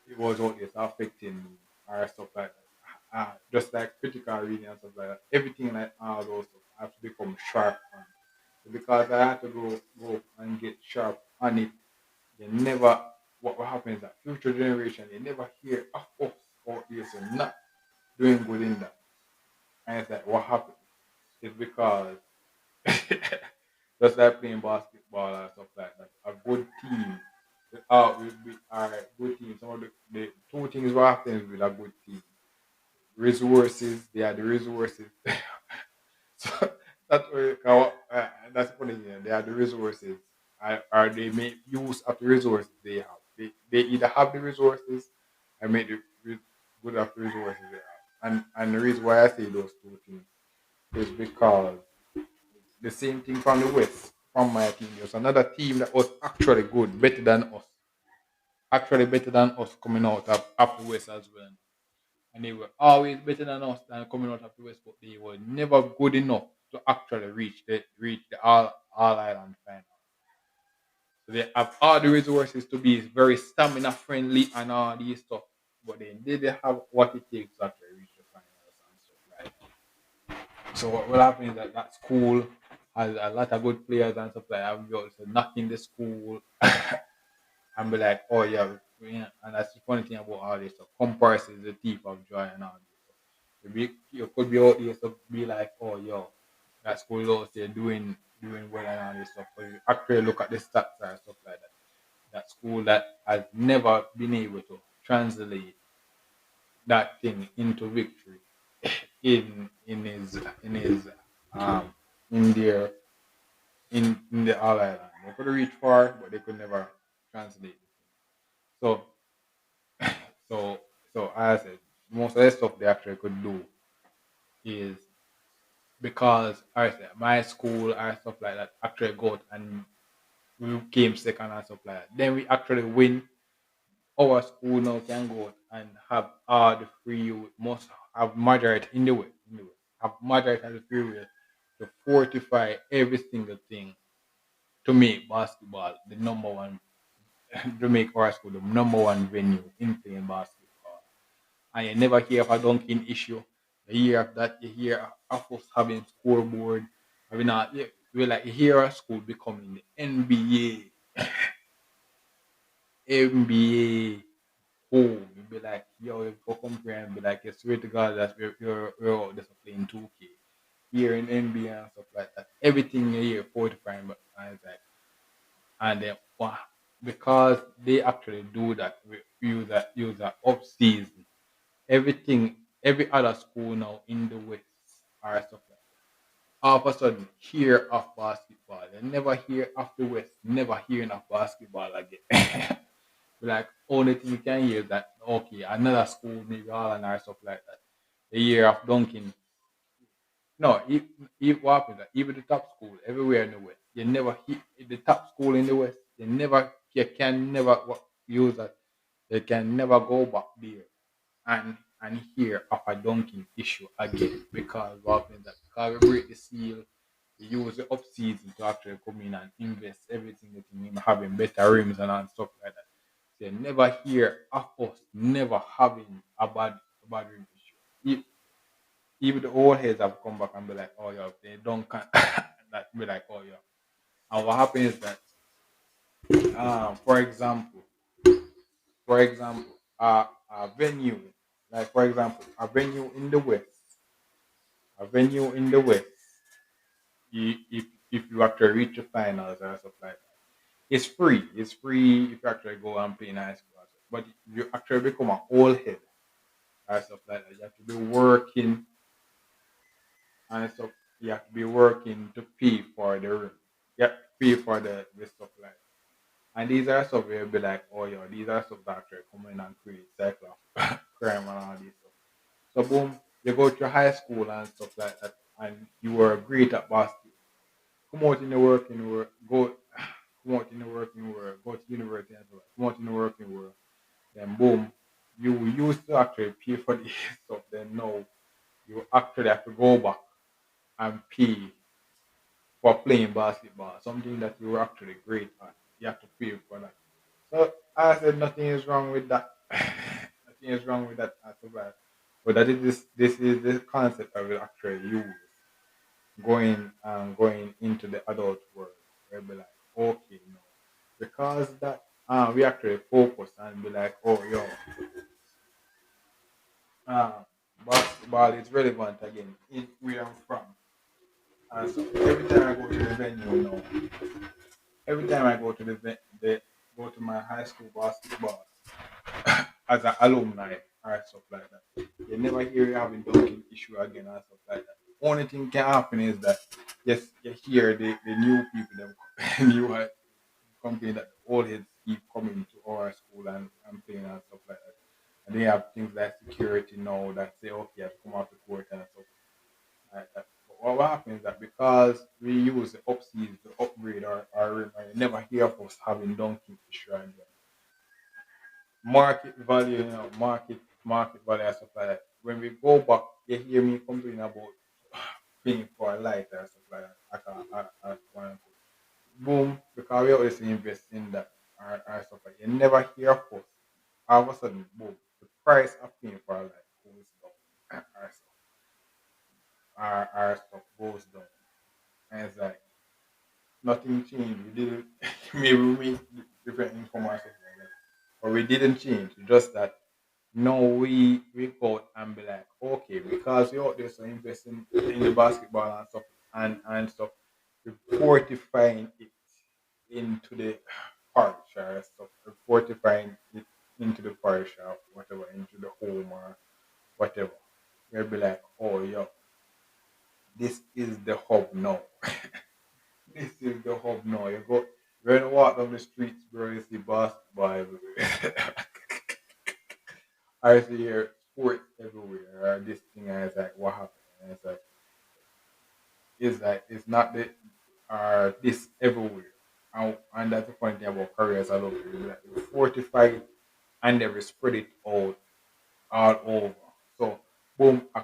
It was what is affecting me or stuff like that. Just like critical reading and stuff like that. Everything like all those stuff I have to become sharp on. So because I had to go and get sharp on it, they never what will happen is that future generation they never hear of us or this and not doing good in that. And it's like what happened? It's because just like playing basketball and stuff like that. A good team we are a good team. Some of the two things what happens with a good team. Resources, they are the resources. So that's funny. Yeah. They are the resources. Are they make use of the resources they have? They either have the resources and make the good of the resources they have. And the reason why I say those two things is because the same thing from the West, from my team. There's another team that was actually good, better than us. Actually better than us coming out of the West as well. And they were always better than us than coming out of the West, but they were never good enough to actually reach the all island final. So they have all the resources to be very stamina friendly and all these stuff, but they didn't have what it takes to actually reach the finals and stuff like that. So what will happen is that that school has a lot of good players and stuff like that. We also knocking the school and be like, oh yeah, yeah. And that's the funny thing about all this stuff. Comparison is the thief of joy and all this stuff. You could be out there to be like, oh yo, that school out there doing well and all this stuff. But you actually look at the stats and stuff like that. That school that has never been able to translate that thing into victory in his um in their in the all island. They could reach far, but they could never translate. So so so as I said, most of the stuff they actually could do is because I said my school and stuff like that actually got and we came second and stuff like that. Then we actually win. Our school now can go out and have all the free will, must have majority in the way. Have majority of the free will to fortify every single thing to make basketball the number one to make our school the number one venue in playing basketball. And you never hear of a dunking issue. You hear of that, you hear of us having scoreboard. I mean, you like you hear our school becoming the NBA home. You be like, yo, you go compare and be like, I swear to God that we're out there playing 2K. Here in NBA and stuff like that. Everything you hear 45 and it's like, and then because they actually do that, use that off season everything, every other school now in the West are stuff like that. all of a sudden hear of basketball. They never hear of the West, never hearing of basketball again. Like only thing you can hear is that okay, another school, maybe all and or stuff like that. The year of dunking. No, what happens that even the top school everywhere in the West, you never hit the top school in the West. You can never use that. You can never go back there and hear of a dunking issue again because what happens that because we break the seal, we use the up season to actually come in and invest everything that in having better rims and stuff like that. So you never hear of us never having a bad rim issue. Even the old heads have come back and be like, oh yeah, they don't can that be like, oh yeah. And what happens is that for example, a venue, like for example, a venue in the West, if you actually reach the finals or stuff like that, it's free. It's free if you actually go and play in high school. Or stuff. But if you actually become an old head or stuff like that, you have to be working and stuff. You have to be working to pay for the room. You have to pay for the stuff like that. And these are stuff where you'll be like, oh yeah, these are stuff that actually come in and create cycle of crime and all these stuff. So boom, you go to high school and stuff like that, and you were great at basketball. Come out in the working world, go come out in the working world, go to university and so on. Come out in the working world, then boom, you used to actually pay for this stuff. Then now you actually have to go back and pay for playing basketball, something that you were actually great at. You have to pay for that. So I said nothing is wrong with that. Nothing is wrong with that at all. But that is this is the concept I will actually use going into the adult world. Where be like, okay, no. Because that we actually focus and be like, oh yo, uh, basketball is relevant again in where I'm from. And so every time I go to the venue now, every time I go to the go to my high school basketball as an alumni or stuff like that. You never hear you having dunking issue again or stuff like that. Only thing can happen is that yes, you hear the new people them new company that the old heads keep coming to our school and playing and stuff like that. And they have things like security now that say okay, you have to come out to court and stuff like that. But what happens is that because we use the upseas to upgrade our rim, and you never hear of us having dunking issue again market value, market value and stuff like that. When we go back, you hear me complaining about paying for a light and stuff like that. I can boom, because we always invest in that or stuff like that. You never hear of us. All of a sudden, boom, the price of paying for a light goes down. Our stuff goes down. And it's like nothing changed. We didn't maybe we made different income or something like that. But we didn't change. Just that no, we go out and be like, okay, because you're out there so investing in the basketball and stuff, we're fortifying it into the parish or stuff, we're fortifying it into the parish or whatever, into the home or whatever. We'll be like, oh yo, this is the hub now. This is the hub now. You're gonna walk down the streets, bro, you see basketball everywhere. I see here sports everywhere. This thing and it's like what happened? And it's like it's not the this everywhere. And that's the funny thing about careers I love it. Like you fortify it and then we spread it out all over. So boom, a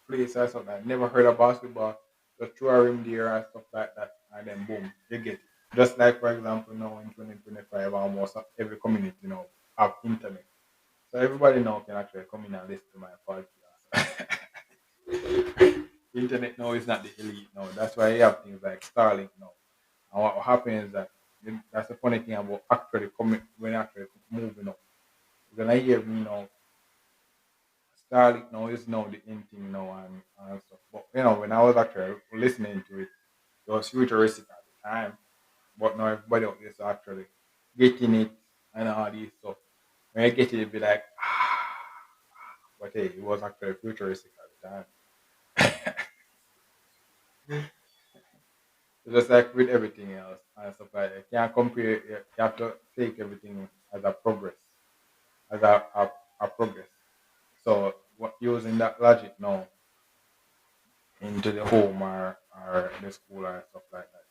place or something. I never heard of basketball, just throw a rim there and stuff like that, and then boom, you get it. Just like for example now in 2025 almost every community have internet. So everybody now can actually come in and listen to my podcast. Internet now is not the elite now. That's why you have things like Starlink now. And what happens is that that's the funny thing about actually coming when actually moving up. When I hear Starlink now is now the in thing now and stuff. But when I was actually listening to it, it was futuristic at the time. But now everybody out there is actually getting it and all these stuff. When I get it, it'd be like, but hey, it was actually futuristic at the time. Just like with everything else and stuff like that. You can't compare. You have to take everything as a progress, as a progress. So what using that logic now into the home or the school or stuff like that,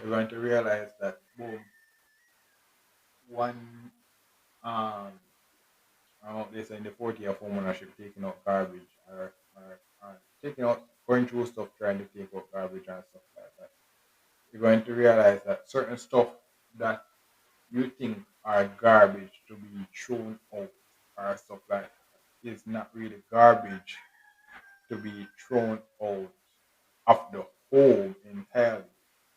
you're going to realize that boom, one they say in the 40 of home ownership taking out garbage or taking out going through stuff trying to take out garbage and stuff like that. You're going to realize that certain stuff that you think are garbage to be thrown out or stuff like that is not really garbage to be thrown out of the home entirely.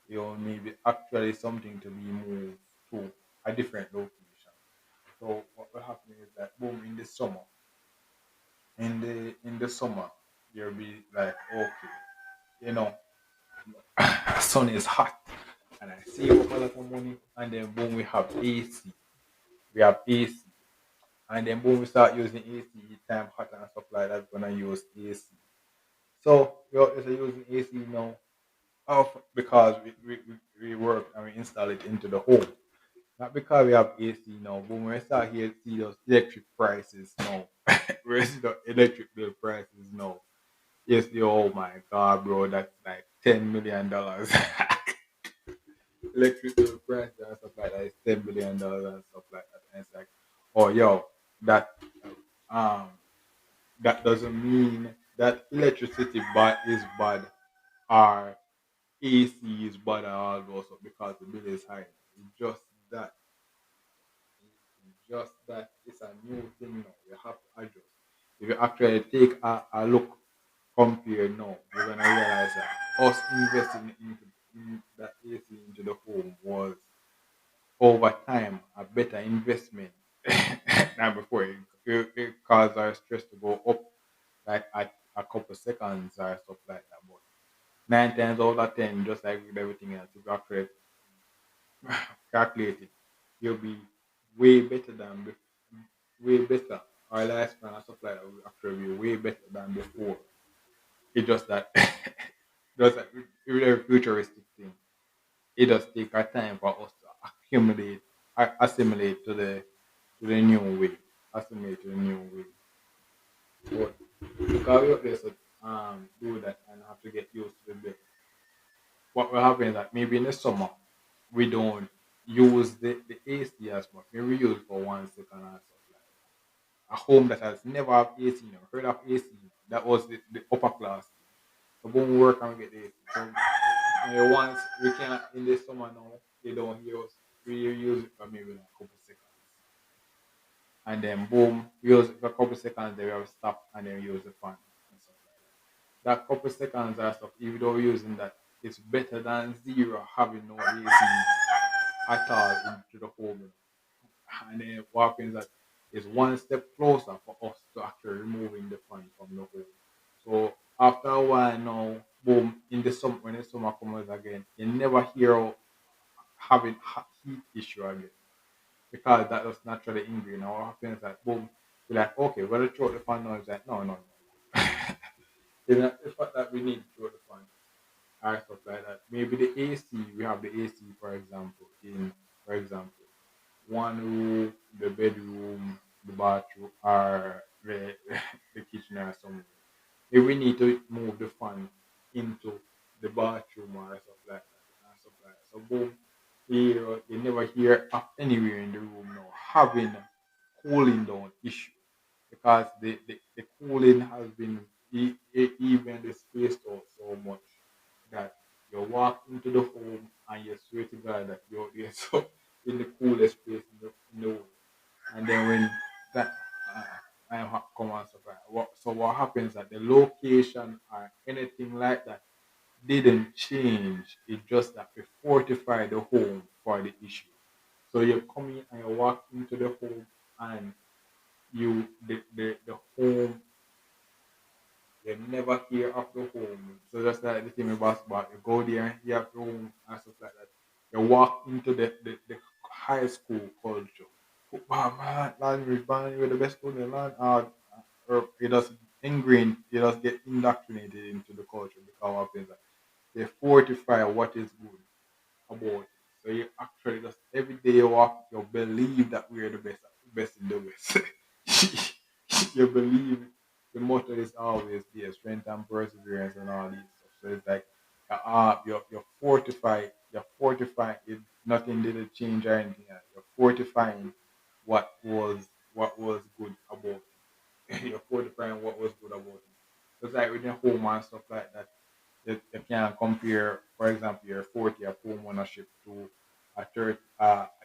You know, maybe actually something to be moved to a different location. So what will happen is that boom in the summer, in the summer, you'll be like, okay, you know, sun is hot and I save up a lot of money and then boom we have AC. We have AC. And then boom we start using AC time hot and stuff like that, we're gonna use AC. So we're using AC now because we work and we install it into the home. Not because we have AC now, but when we start here see those electric prices now, we see the electric bill prices now. Yes, oh my god, bro, that's like $10 million. Electric bill price and stuff like that is $10 billion and stuff like that. And it's like, oh yo, that um that doesn't mean that electricity bad is bad or AC is bad or all those stuff because the bill is high. It's just that it's a new thing now. You have to adjust. If you actually take a look compare now, you're gonna realize that us investing in that AC into the home was over time a better investment than before. It caused our stress to go up like at a couple seconds or stuff like that. But 9 times out of 10, just like with everything else, if you actually calculate it, you'll be way better than way better. Our lifespan and stuff like that will actually be way better than before. It's just that just like with every futuristic thing, it does take a time for us to accumulate assimilate to the new way. Assimilate to the new way. But because we have to do that and have to get used to the bit, what will happen is that maybe in the summer we don't use the AC as much. Maybe we use for 1 second or stuff like that. A home that has never had AC, heard of AC, that was the upper class. So when we work and we get the AC. So once we can't in the summer now, they don't hear us. We use it for maybe like a couple seconds. And then boom, we use it for a couple seconds, then we have to stop and then use the fan and stuff like that. That couple seconds or stuff, even though we're using that, it's better than zero having no AC at all into the home. And then what happens that is one step closer for us to actually removing the fan from the home. So after a while now, boom, in the summer when the summer comes again, you never hear having heat issue again. Because that was naturally ingrained. Now what happens is that boom, we're like, okay, we're gonna throw the fan now. It's like, no. It's not the fact that we need to throw the fan or stuff like that. Maybe the AC, we have the AC for example, for example, one room, the bedroom, the bathroom, or the kitchen or something. If we need to move the fan into the bathroom or stuff like that, and stuff like that. So boom, here you never hear of anywhere in the room now having cooling down issue because the cooling has been even the spaced out so much that you walk into the home and you swear to God that you're so in the coolest place in the world. And then when that time come and stuff like that, so what happens that the location or anything like that didn't change. It's just that we fortify the home for the issue. So you come in and you walk into the home and the home you never hear of the home. So just like the thing about you go there and hear of the home and stuff like that. You walk into the high school culture. Football man, language man, you're the best school in the land. Or it just ingrained, you just get indoctrinated into the culture because of things. they fortify what is good about it. So you actually just every day you walk, you believe that we are the best in the West. You believe the motto is always there, strength and perseverance and all these stuff. So it's like you're fortifying it, nothing did change or anything. You're fortifying what was what was good about it. You're fortifying what was good about it. It's like with your home and stuff like that you can compare, for example, your 40th home ownership to a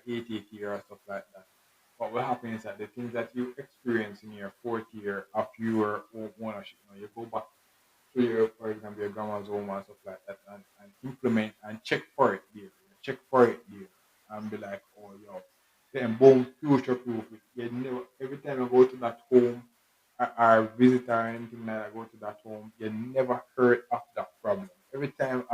80th year or stuff like that. What will happen is that the things that you experience in your 40th year of your home ownership, you go back to your, for example, your grandma's home and stuff like that, and implement and check for it there. Check for it there, and be like, oh, yo, then boom, future proof it. You never, every time you go to that home, or visit or anything like that, go to that home, you never heard of that problem. Every time,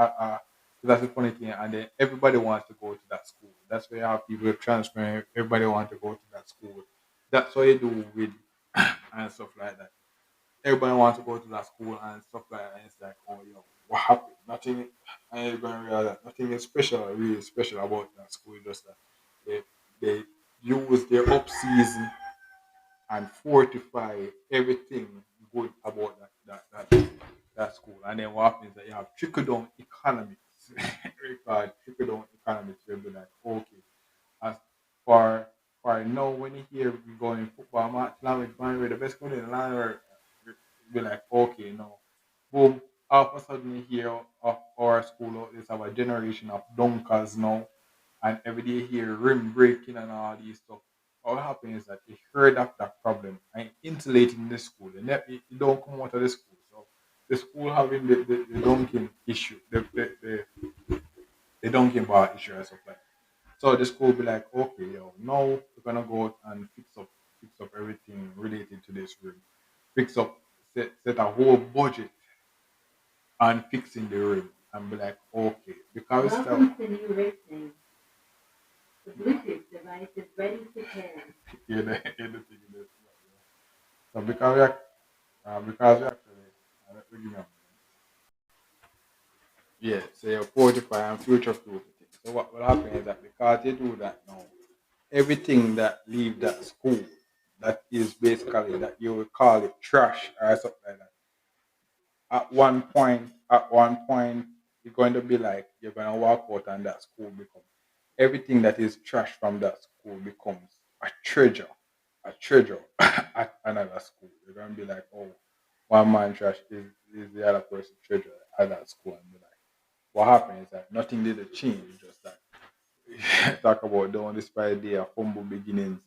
that's the funny thing, and then everybody wants to go to that school. That's why you have people transfer. Everybody wants to go to that school. That's what you do with and stuff like that. Everybody wants to go to that school and stuff like that. And it's like, oh, yo, what happened? Nothing. And you're going to realize that nothing is special, really special about that school. Just that they, they use their up season and fortify everything good about that school. And then what happens is that you have trickle down economics. Because trickle down economics will be like, okay, as for now when you hear we going football match, language man the best player in the land be like, okay, no. Boom, all of a sudden you hear of our school is have a generation of dunkers now and every day you hear rim breaking and all these stuff. What happens is that you heard of that problem and insulating the school. And you don't come out of the school. So the school having the dunking issue, the dunking bar issue and stuff like that. So the school be like, okay, yo, now we're gonna go out and fix up everything related to this room. Fix up set a whole budget on fixing the room and be like, okay, because Welcome to new listening. The Bluetooth device is ready to pair. yeah, the thing is, so because we actually let me give me a moment. Yeah, so you're fortify and future proof it. So what will happen is that because you do that now, everything that leave that school that is basically that you will call it trash or something like that. At one point, you're going to be like you're going to walk out and that school becomes everything that is trash from that school becomes a treasure at another school. You're going to be like, oh, one man trash is the other person treasure at that school, and be like, what happened is that nothing did change, just that talk about don't despise their humble beginnings.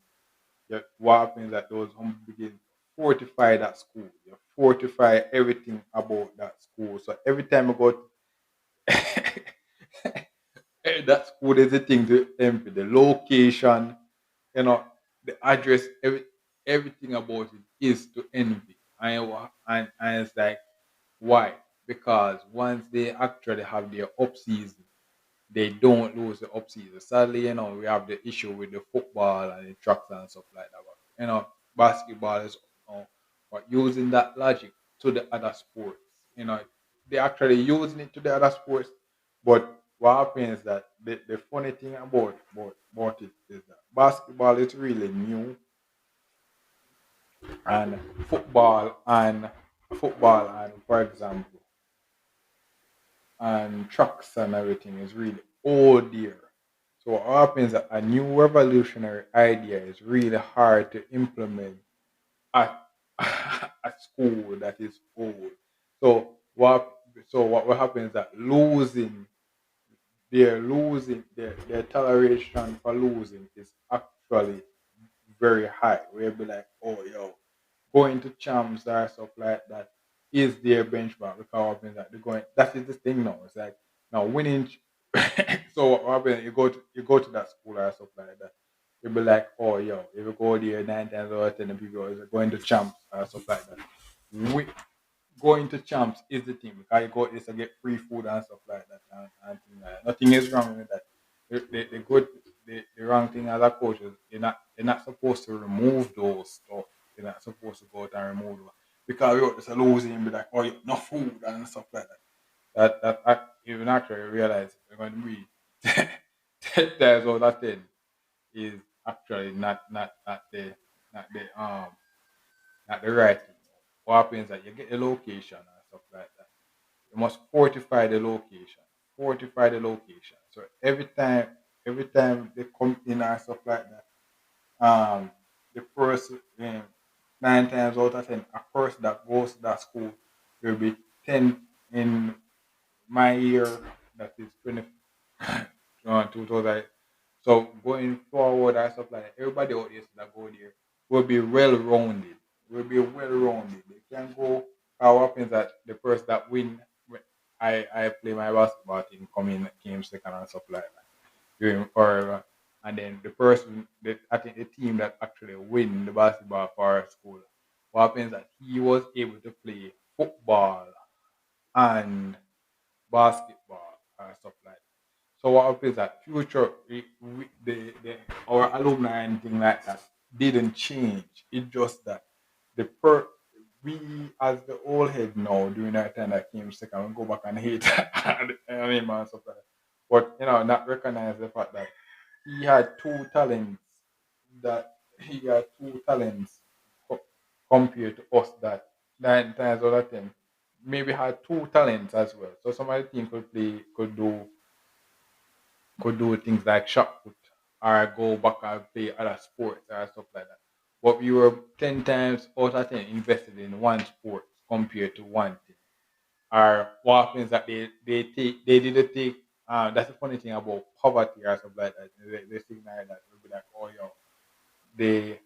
What happens at those humble beginnings fortify that school. You fortify everything about that school. So every time I go that school is the thing to empty. The location, you know, the address, everything about it is to envy. And it's like why? Because once they actually have their up season, they don't lose the upseason. Sadly, we have the issue with the football and the tracks and stuff like that. But, basketball is, but using that logic to the other sports, they actually using it to the other sports. But what happens is that the funny thing about it is that basketball is really new and football and for example and trucks and everything is really old there. So what happens is that a new revolutionary idea is really hard to implement at a school that is old. So what will happen is that their toleration for losing is actually very high. We'll be like, oh yo, going to champs or stuff like that is their benchmark because what happens that they're going that is the thing now. It's like now winning so what happens you go to that school or stuff like that. You'll be like, oh yo, if you go there 9 times out of 10 the people is going to champs or stuff like that. We, Going to champs is the thing because you go is to get free food and stuff like that and things like that. Nothing is wrong with that. The good the wrong thing as a coach is you're not supposed to remove those stuff. You're not supposed to go out and remove them. Because you're just losing and be like, oh you no food and stuff like that. even actually realize we're going to be 10 times out of 10 is actually not the not the right thing. What happens is that you get the location and stuff like that. You must fortify the location. Fortify the location. So every time they come in and stuff like that, the person 9 times out of 10, a person that goes to that school will be 10 in my year, that is 20, 2000. So going forward and stuff like that, everybody out there that go there will be well rounded. Will be well rounded. They can go. How happens that the person that win? I play my basketball team, come in, came second and stuff like that during forever. And then the person that I think the team that actually win the basketball for our school, what happens that he was able to play football and basketball and stuff like that. So what happens that future our alumni and thing like that didn't change. It just that the per we as the old head now during that time that came second we go back and hate him and stuff like that. But not recognize the fact that he had two talents he had two talents co- compared to us that 9 times out of 10 maybe had two talents as well. So somebody think could do things like shot put or go back and play other sports or stuff like that. But we were 10 times out of 10 invested in one sport compared to one thing. Or what happens that they didn't take that's the funny thing about poverty or something like that. They signal that they'll be like, oh yo, the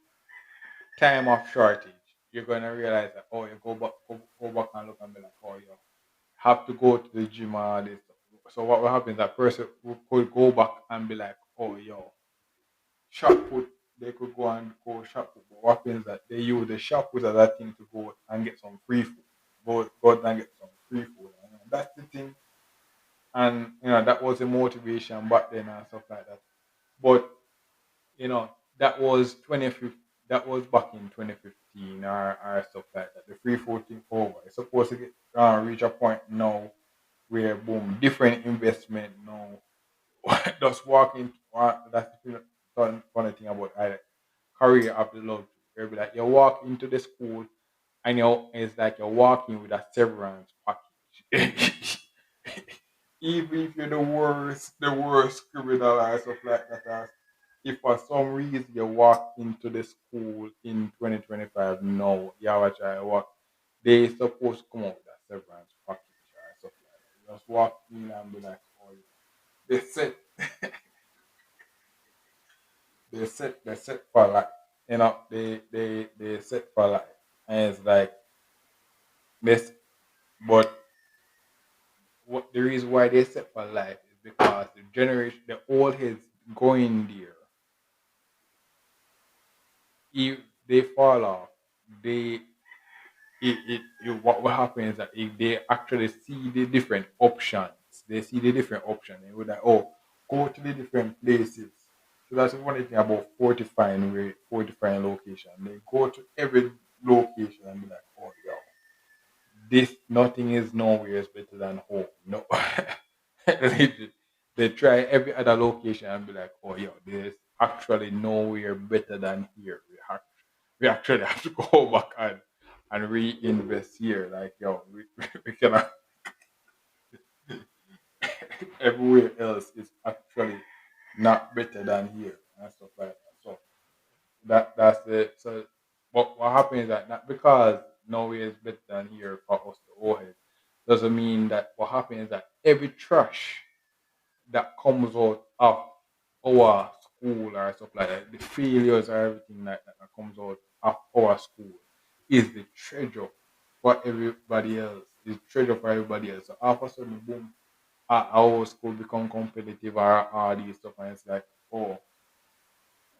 time of shortage, you're gonna realize that oh you go back and look and be like, oh yo, have to go to the gym and all this. So what will happen is that person could go back and be like, oh yo, shot put. They could go and go shot put. But what happens is that they use the shot put as that thing to go and get some free food. Go out and get some free food. And that's the thing. And that was the motivation back then and stuff like that. But that was 2015. That was back in 2015 or stuff like that. The free food thing over. It's supposed to get reach a point now where boom, different investment now. Just walking, that's the funny thing about career of the love. Where be like you walk into the school and it's like you're walking with a severance package. Even if you're the worst criminal or stuff like that, if for some reason you walk into the school in 2025, no, you have a try to walk. They supposed to come out with a severance package or stuff like that. You just walk in and be like, oh, they set they set for life. They set for life. And it's like this but what the reason why they set for life is because the old heads going there, if they fall off, they what will happen is that if they actually see the different options, they see the different option, they would like, oh, go to the different places. So that's the funny thing about fortifying location. They go to every location and be like, oh yo, this nothing is nowhere is better than home. No. they try every other location and be like, oh yo, there's actually nowhere better than here. We actually have to go back and reinvest here. Like yo, we cannot everywhere else is actually not better than here and stuff like that. So that's the so what happens is that not because nowhere is better than here for us to overhead doesn't mean that what happens is that every trash that comes out of our school or stuff like that, the failures or everything like that comes out of our school is the treasure for everybody else. Is treasure for everybody else. So all of a sudden, boom, our school become competitive or all these stuff, and it's like, oh,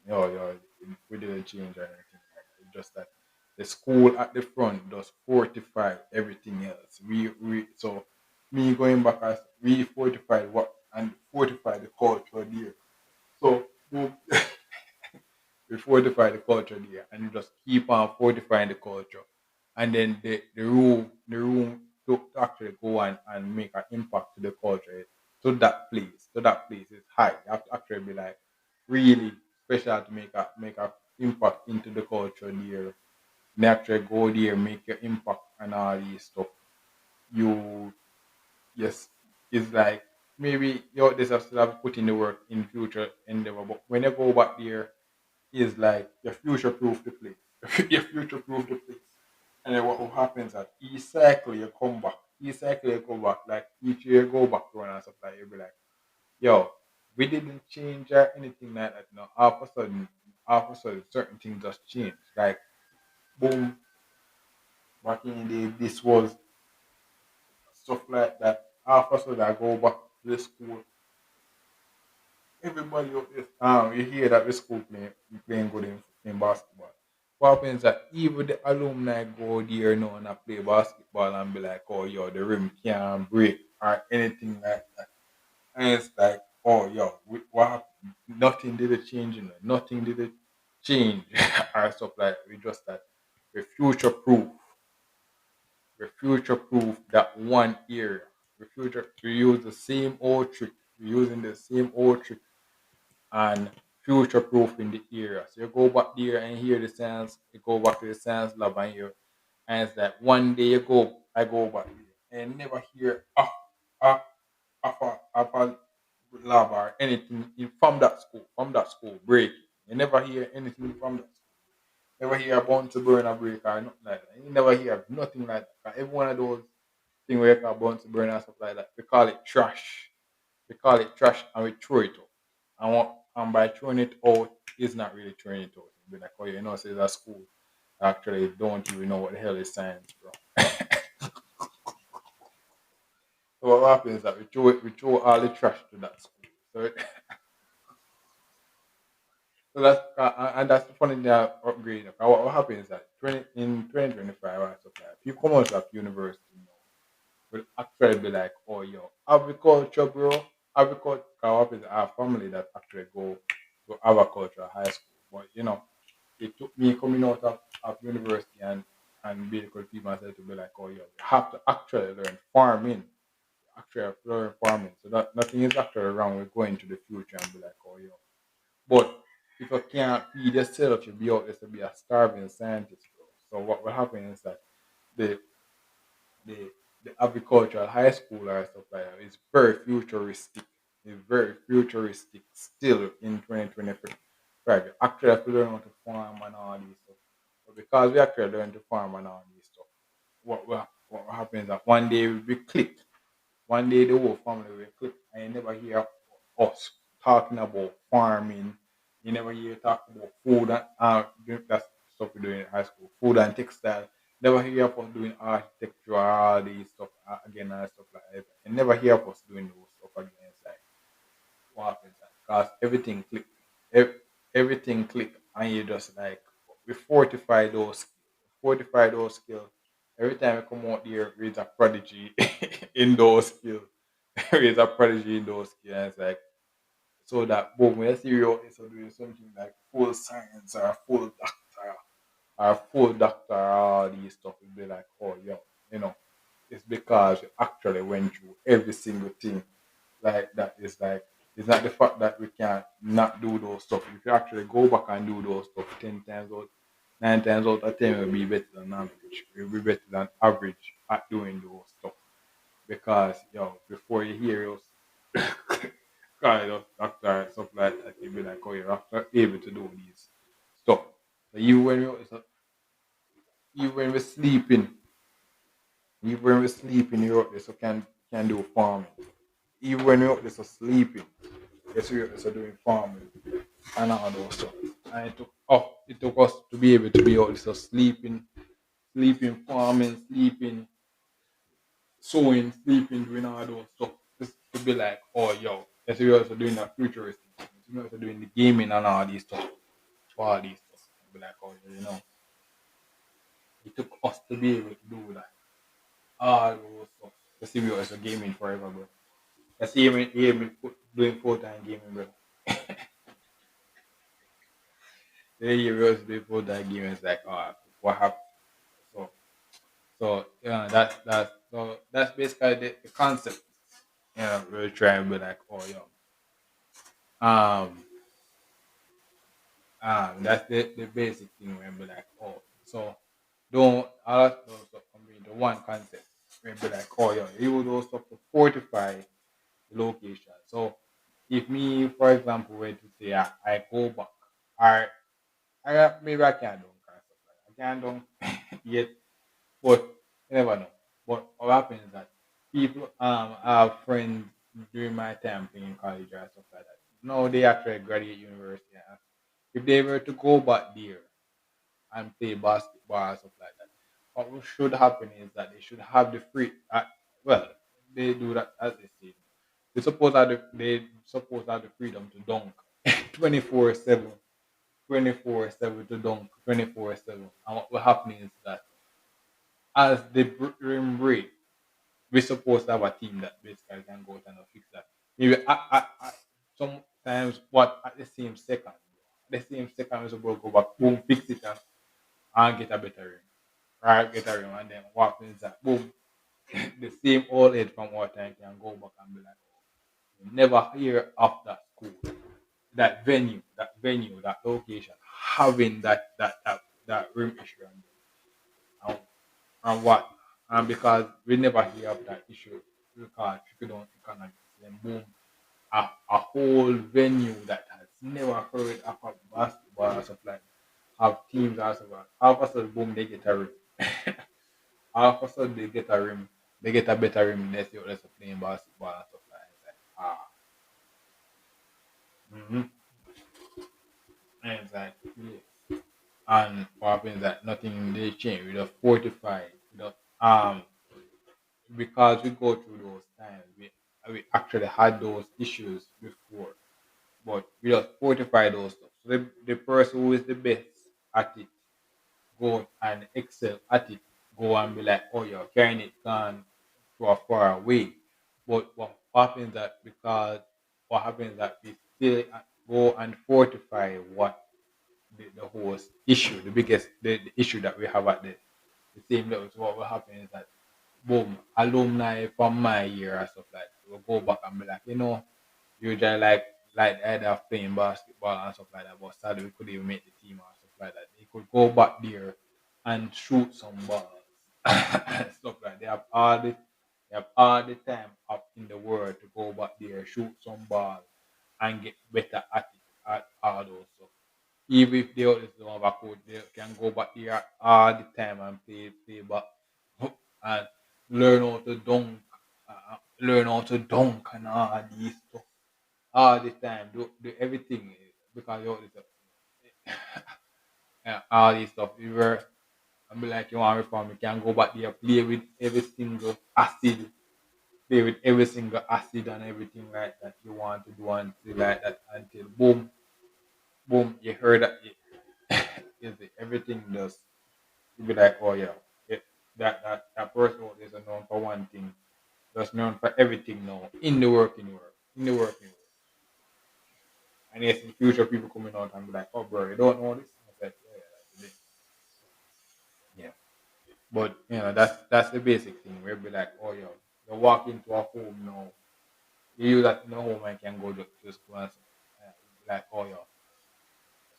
yo, we didn't change or anything like that. It's just that the school at the front does fortify everything else. We so me going back as we fortified what and fortify the culture there. So boom, we fortify the culture there and you just keep on fortifying the culture. And then the room. to actually go and make an impact to the culture to that place is high. You have to actually be like really special to make a impact into the culture there. You actually go there, make your impact and all these stuff. You yes, it's like maybe you this have still have put in the work in future endeavor, but when you go back there, is like your future proof the place. Your future proof the place. And then what happens that each cycle you come back, each cycle you come back, like each year you go back to one and stuff like you'll be like, yo, we didn't change or anything like that. No, all of a sudden certain things just changed. Like boom, back in the day, this was stuff like that. All of a sudden I go back to the school. Everybody out there, you hear that the school playing good in basketball. What happens is that even the alumni go there now and I play basketball and be like, oh yo, the rim can't break or anything like that. And it's like, oh yo, what happened? Nothing did it change, nothing did it change or stuff like that. We just that we future proof that one area. We use the same old trick. We're using the same old trick and future proof in the area. So you go back there and hear the sounds, you go back to the sounds lab and hear, and it's like one day I go back there and never hear a lab or anything from that school break. You never hear anything from that school. Never hear about to burn a break or nothing like that. You never hear nothing like that. Every one of those things where you call bound to burn and stuff like that, we call it trash. We call it trash and we throw it out. And by throwing it out, it's not really throwing it out. Be like, oh, you know, say that school actually don't even know what the hell is science, bro. So what happens is that we throw all the trash to that school. So that's and that's the funny thing about upgrade. What happens is that 2025 or stuff like that, people come out of university, will actually be like, oh, yo, agriculture, bro. Agriculture, co-op is our family that actually go to agriculture high school. But, it took me coming out of university and basically people myself to be like, oh, yo, you have to actually learn farming. Actually have to learn farming. So that nothing is actually wrong with going to the future and be like, oh, yo. But if you can't feed yourself, you'll be out there to be a starving scientist, bro. So what will happen is that the the the agricultural high school or stuff like that is very futuristic. It's very futuristic still in 2025. You actually have to learn how to farm and all these stuff. But because we actually learn to farm and all these stuff, what happens is that one day we be clicked. One day the whole family will click and you never hear us talking about farming. You never hear talk about food and that's stuff we do in high school. Food and textile. Never hear of us doing architecture, all these stuff again and stuff like that. You never hear of us doing those stuff again. It's like what happens because everything click. Everything click and you just like we fortify those skills. Every time I come out there, there's a prodigy in those skills. There's a prodigy in those skills. And it's like so that boom, when you see you out there doing something like full science or full doctor, all these stuff, it'll be like, oh yo, you know, it's because we actually went through every single thing like that. Is like it's not the fact that we can not do those stuff. If you actually go back and do those stuff 10 times out, 9 times out of 10 will be better than average. We'll be better than average at doing those stuff. Because before you hear us kind of doctor and stuff like that, you'll be like, oh, you're actually able to do these stuff. So even when we're sleeping, you're out there so can do farming. Even when you're out there so sleeping, yes, we're out there so doing farming and all those stuff. And it took us to be able to be out there so sleeping, farming, sleeping, sewing, sleeping, doing all those stuff. Just to be like, oh yo, yes, we're also doing that futuristic. Things. We're also doing the gaming and all these stuff. All these stuff. Be like, oh, it took us to be able to do that. All those stuff. You see, we also gaming forever, bro. You see, me doing full time gaming, bro. Yeah, we also doing full time gaming. It's like, what happened? So, yeah, So that's basically the concept. We're trying to be like, oh, yo, um, that's the basic thing. We're be like, oh, so don't all that those stuff come into one concept. We're be like, oh, yo, you those stuff to fortify the location. So if me, for example, were to say I go back, or maybe I can't do kind of stuff like that. I can't do yet, but you never know. But what happens is that people I have friends during my time playing college or stuff like that. No, they actually graduate university. And if they were to go back there and play basketball and stuff like that, what should happen is that they should have the free. Well, they do that as they say. They suppose have the freedom to dunk 24/7, 24/7 to dunk 24/7. And what will happen is that as the rim break, we're supposed to have a team that basically can go out and fix that. Maybe sometimes what at the same second we're supposed to go back, boom, fix it and get a better rim. Right, get a rim and then walk inside, boom. The same old head from our time can go back and be like, you never hear of that school, that location, having that rim issue and, and what? And because we never hear of that issue because trickle down economics, then boom, a whole venue that has never heard of a basketball or stuff like have teams or stuff like all of a sudden boom they get a rim. All of a sudden they get a rim, they get a better rim, let's say let's playing basketball and stuff like that. Mm-hmm. And it's like, yeah. And what happens is that nothing they change. We just fortify. We just, because we go through those times, we actually had those issues before, but we just fortify those stuff. So the person who is the best at it go and excel at it, go and be like, oh, you're carrying it gone to a far away. But what happens that we still go and fortify what the whole issue, the issue that we have at the same level. So what will happen is that boom, alumni from my year and stuff like that will go back and be like, usually like the idea of playing basketball and stuff like that, but sadly we couldn't even make the team and stuff like that. They could go back there and shoot some balls and stuff like that. They have all the time up in the world to go back there, shoot some ball and get better at it at all those stuff. Even if they always don't have a coach, they can go back there all the time and play back and learn how to dunk, learn how to dunk and all these stuff all the time. Do everything because you always all this stuff. You were and be like you want to reform, you can go back there, play with every single acid, play with every single acid and everything like that you want to do until like that until boom, boom, you heard that is it everything does. You be like, oh yeah, it, that person is known for one thing, just known for everything now in the working world, in the working world. And yes, in the future, people coming out and be like, oh bro, you don't know this. I said, yeah, that's it. Yeah. But that's the basic thing. We'll be like, oh yo, you walk into a home now, you use that in a home and can go to school and stuff. Like, oh yo,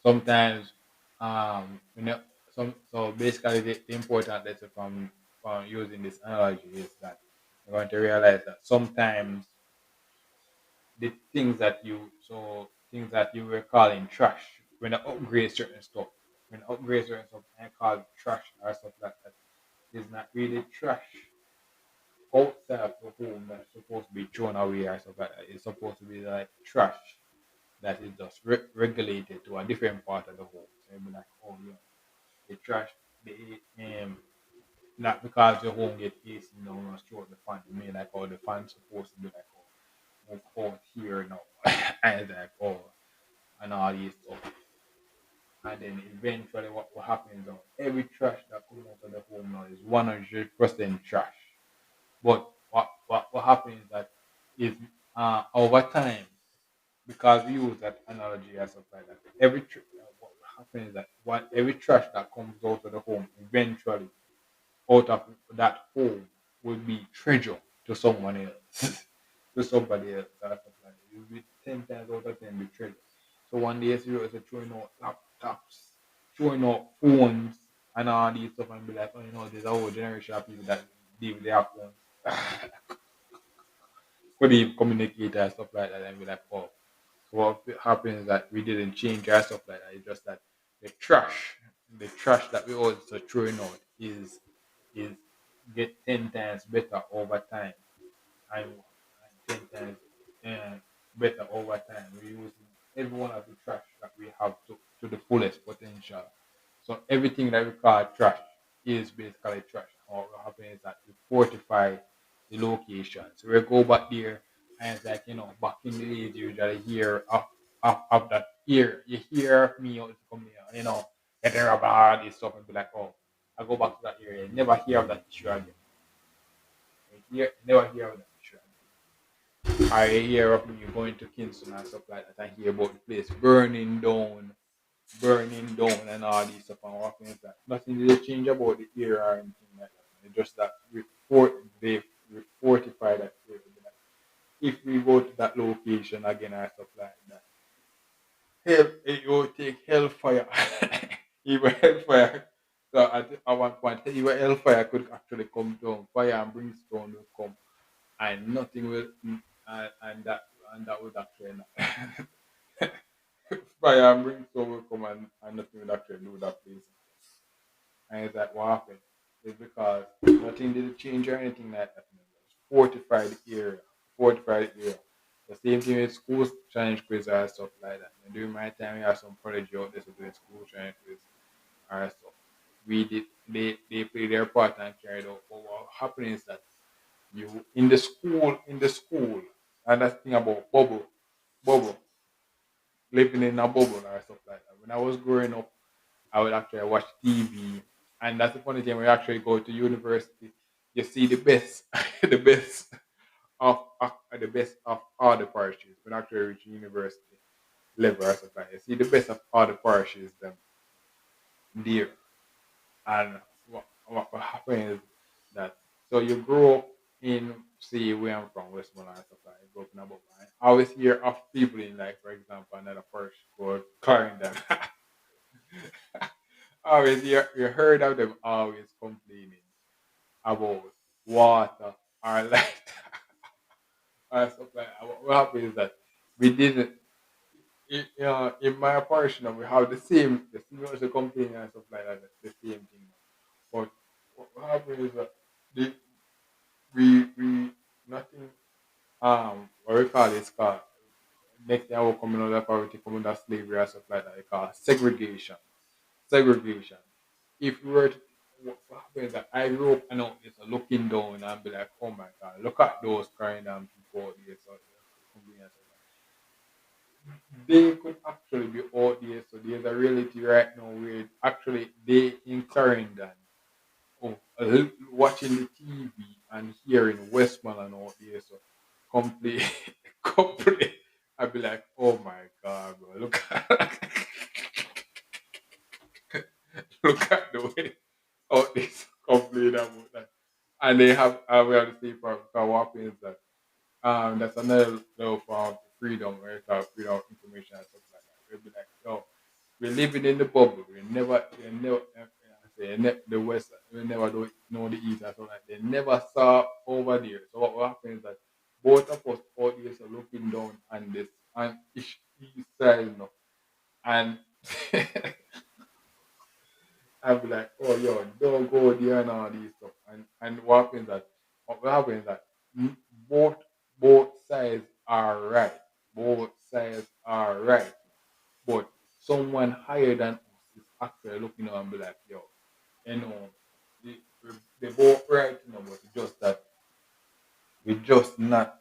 sometimes you know so basically the important lesson from using this analogy is that you're going to realize that sometimes the things that you were calling trash when I upgrade certain stuff when I upgrade certain stuff and call it trash or stuff like that is not really trash outside of the home that's supposed to be thrown away or stuff like that. It's supposed to be like trash that is just regulated to a different part of the home. So you'll be like, oh yeah, the trash, the not because the home get AC, must throw the fan. You mean like, oh, the fan's supposed to be like, oh, move out here now, and it's like, oh, and all these stuff. And then eventually, what happens now? Every trash that comes out of the home now is 100% trash. But what happens is that is over time, because we use that analogy and stuff like that, what happens is that every trash that comes out of the home eventually out of that home. would be treasure to someone else, to somebody else. Or something like that. It would be 10 times out of 10 be treasure. So one day you was throwing out laptops, throwing out phones and all these stuff and be like, oh, there's a whole generation of people that deal with their phones. Could even communicate and stuff like that and be like, oh. So what happens is that we didn't change our stuff like that. It's just that the trash, the trash that we also throwing out is get 10 times better over time. And 10 times better over time. We're using every one of the trash that we have to the fullest potential. So everything that we call trash is basically trash. And what will happen is that we fortify the location. So we go back there and it's like, back in the days you usually hear of that here. You hear of me out to come here, get there about all this stuff and be like, oh, I go back to that area. Never hear of that issue again. Never hear of that issue again. I hear of me going to Kingston and stuff like that. I hear about the place burning down, and all these stuff and what happens that nothing did change about the area or anything like that. It's just that we fortify that area. Like, if we go to that location again and stuff like that, hell, it will take hellfire. Even hellfire. So at one point, even hellfire could actually come down. Fire and brimstone will come and nothing will and that would actually not. Fire and brimstone will come and nothing will actually do that place. And it's like what happened is because nothing did change or anything like that. Just fortify the area. Fortify the area. The same thing with school challenge quiz or stuff like that. And during my time we had some college out there so doing school challenge quiz or stuff. We did they played their part and carried out. But what happened is that you in the school and that thing about bubble living in a bubble or stuff like that when I was growing up I would actually watch TV and that's the funny thing when you actually go to university you see the best the best of all the parishes when actually reach university level or something like that. You see the best of all the parishes them there. And what happens is that so you grow up in say where I'm from, Westmoreland and stuff like that, grow up in a bubble. And I always hear of people in like for example another parish called Clarendon. I always hear you heard of them always complaining about water or light or stuff like that. What happens is that we didn't in my parish now we have the same also complaining and stuff like that, the same thing. But what happens is that the, we nothing what we call it called next thing I will come another poverty come under slavery or stuff like that. They call segregation. Segregation. If we were to what happens is that I grew up and out there so looking down and be like, oh my god, look at those crying down people out there so they could actually be out there. So there's a reality right now where actually they in Clarendon watching the TV and hearing Westmoreland out there, so complete, complete. I'd be like, oh my god, bro, look at, look at the way out this complain about that, and they have we have the same problem. So what happens is that that's another level form of freedom, right? Freedom of information and stuff like that. We'll be like, yo, we're living in the bubble. The West, we never do know the East and so like they never saw over there. So what will happen is that both of us out here are looking down on this on east side, and I'll be like, oh yo, don't go there and all these stuff. And what happens is that mm, both both sides are right. Both sides are right. But someone higher than us is actually looking at and be like, yo, you know, they, they both right, but it's just that we just not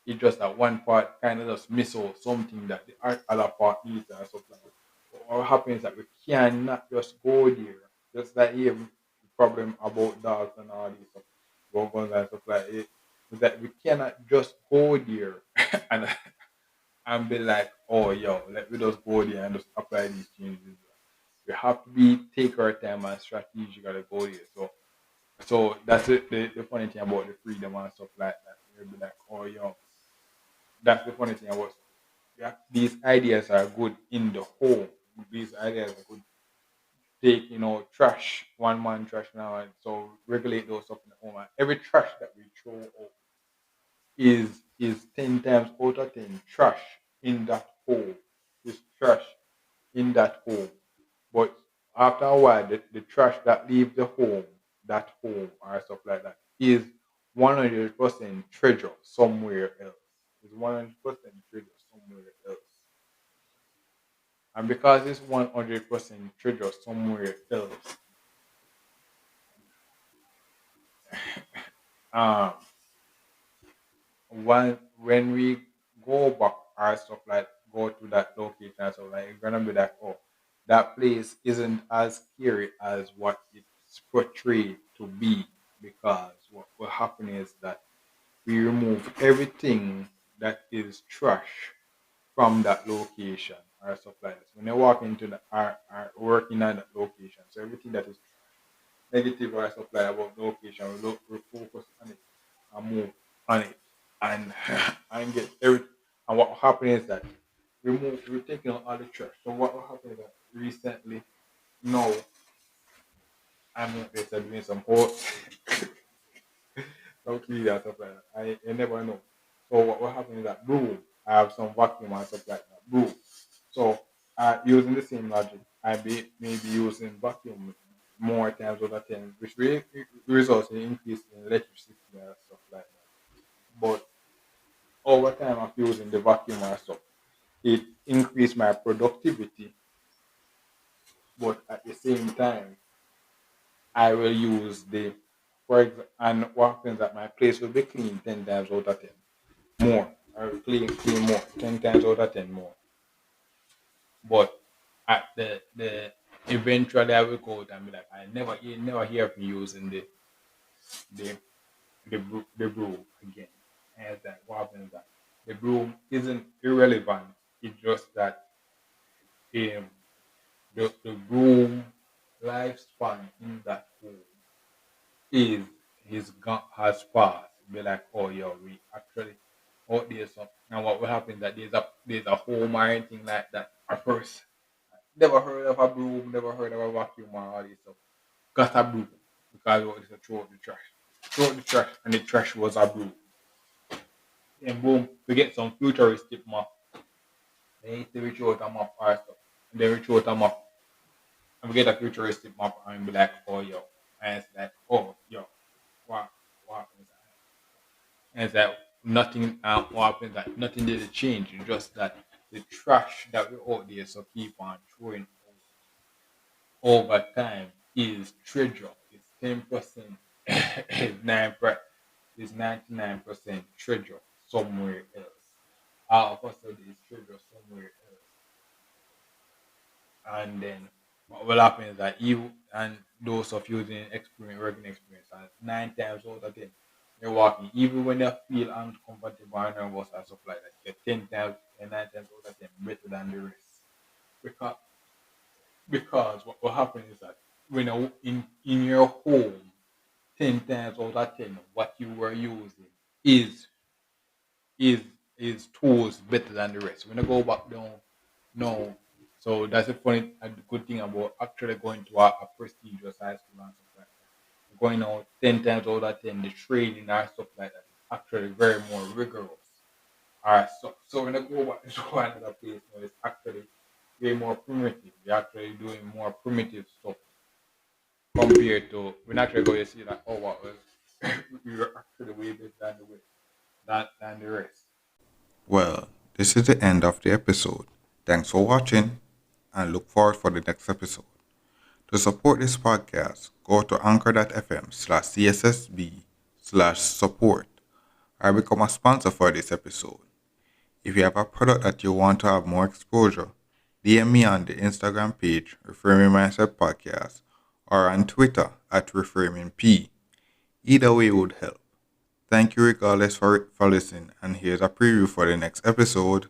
it's just that one part kind of just miss out something that the other part needs and stuff like that. But what happens is that we cannot just go there. Just like here, the problem about dogs and all these stuff, about guns and stuff like it, is that we cannot just go there and and be like, oh yo, let me just go there and just apply these changes. We have to be take our time and strategically go there. So So that's it. The funny thing about the freedom and stuff like that. You'll be like, oh, yo, that's the funny thing about yeah, these ideas are good in the home. These ideas are good. Take trash, one man trash now, and so regulate those stuff in the home. And every trash that we throw out is 10 times out of 10 trash in that hole. Is trash in that home. But after a while, the trash that leaves the home, that home or stuff like that, is 100% treasure somewhere else. Is 100% treasure somewhere else. And because it's 100% treasure somewhere else, um, when we go back or stuff like go to that location and stuff like it's gonna be like, oh, that place isn't as scary as what it's portrayed to be, because what will happen is that we remove everything that is trash from that location or stuff like this. When you walk into the our working at that location, so everything that is negative or stuff like about the location, we focus on it and move on it and and get everything. And what will happen is that we're taking out all the trash. So what will happen is that recently, no, I'm not there doing some whole some clean and stuff like that. I never know. So what will happen is that broom, I have some vacuum and stuff like that. Broom. So using the same logic, I be maybe using vacuum more times out of 10, which results in increase in electricity and stuff like that. But over time of using the vacuum and stuff, it increased my productivity, but at the same time, I will use the for example, and what happens that my place will be clean 10 times out of 10 more. I will clean more 10 times out of 10 more. But at the eventually I will go out and be like, you never hear of me using the the broom again. And that what happens that the broom isn't irrelevant. It's just that um the broom lifespan in that home is has passed. Be like, oh yeah, we actually out there so and what will happen that there's a home or anything like that. At first, never heard of a broom, never heard of a vacuum or all this stuff. Got a broom because what is to throw out the trash. Throw out the trash and the trash was a broom. Then boom, we get some futuristic map. Then we throw out a map or stuff. And then we throw out a map and we get a futuristic map and be like, oh yo. And it's like, oh yo, what what happens? And it's like nothing what happens that nothing did change. It's just that the trash that we out there so keep on throwing over time is treasure. It's 10%, is 99% treasure somewhere else. Out of us is treasure somewhere else. And then what will happen is that you and those of you using experience, working experience, and 9 times out of 10, you're walking, even when you feel uncomfortable and nervous and stuff like that, you're 10 times and 9 times out of 10 better than the rest. Because what will happen is that when you in your home, 10 times out of 10, what you were using is is is tools better than the rest. When I go back down, no. So that's a funny a good thing about actually going to a prestigious high school and stuff like that. Going out 10 times out of 10, the training and stuff like that is actually very more rigorous. Alright, so when I go back to another place now, it's actually way more primitive. We're actually doing more primitive stuff compared to when actually go to see that oh what was we were actually way better than the way than the rest. Well, this is the end of the episode. Thanks for watching and look forward for the next episode. To support this podcast, go to anchor.fm/cssb/support or become a sponsor for this episode. If you have a product that you want to have more exposure, DM me on the Instagram page Reframing Mindset Podcast or on Twitter at ReframingP. Either way would help. Thank you regardless for listening, and here's a preview for the next episode.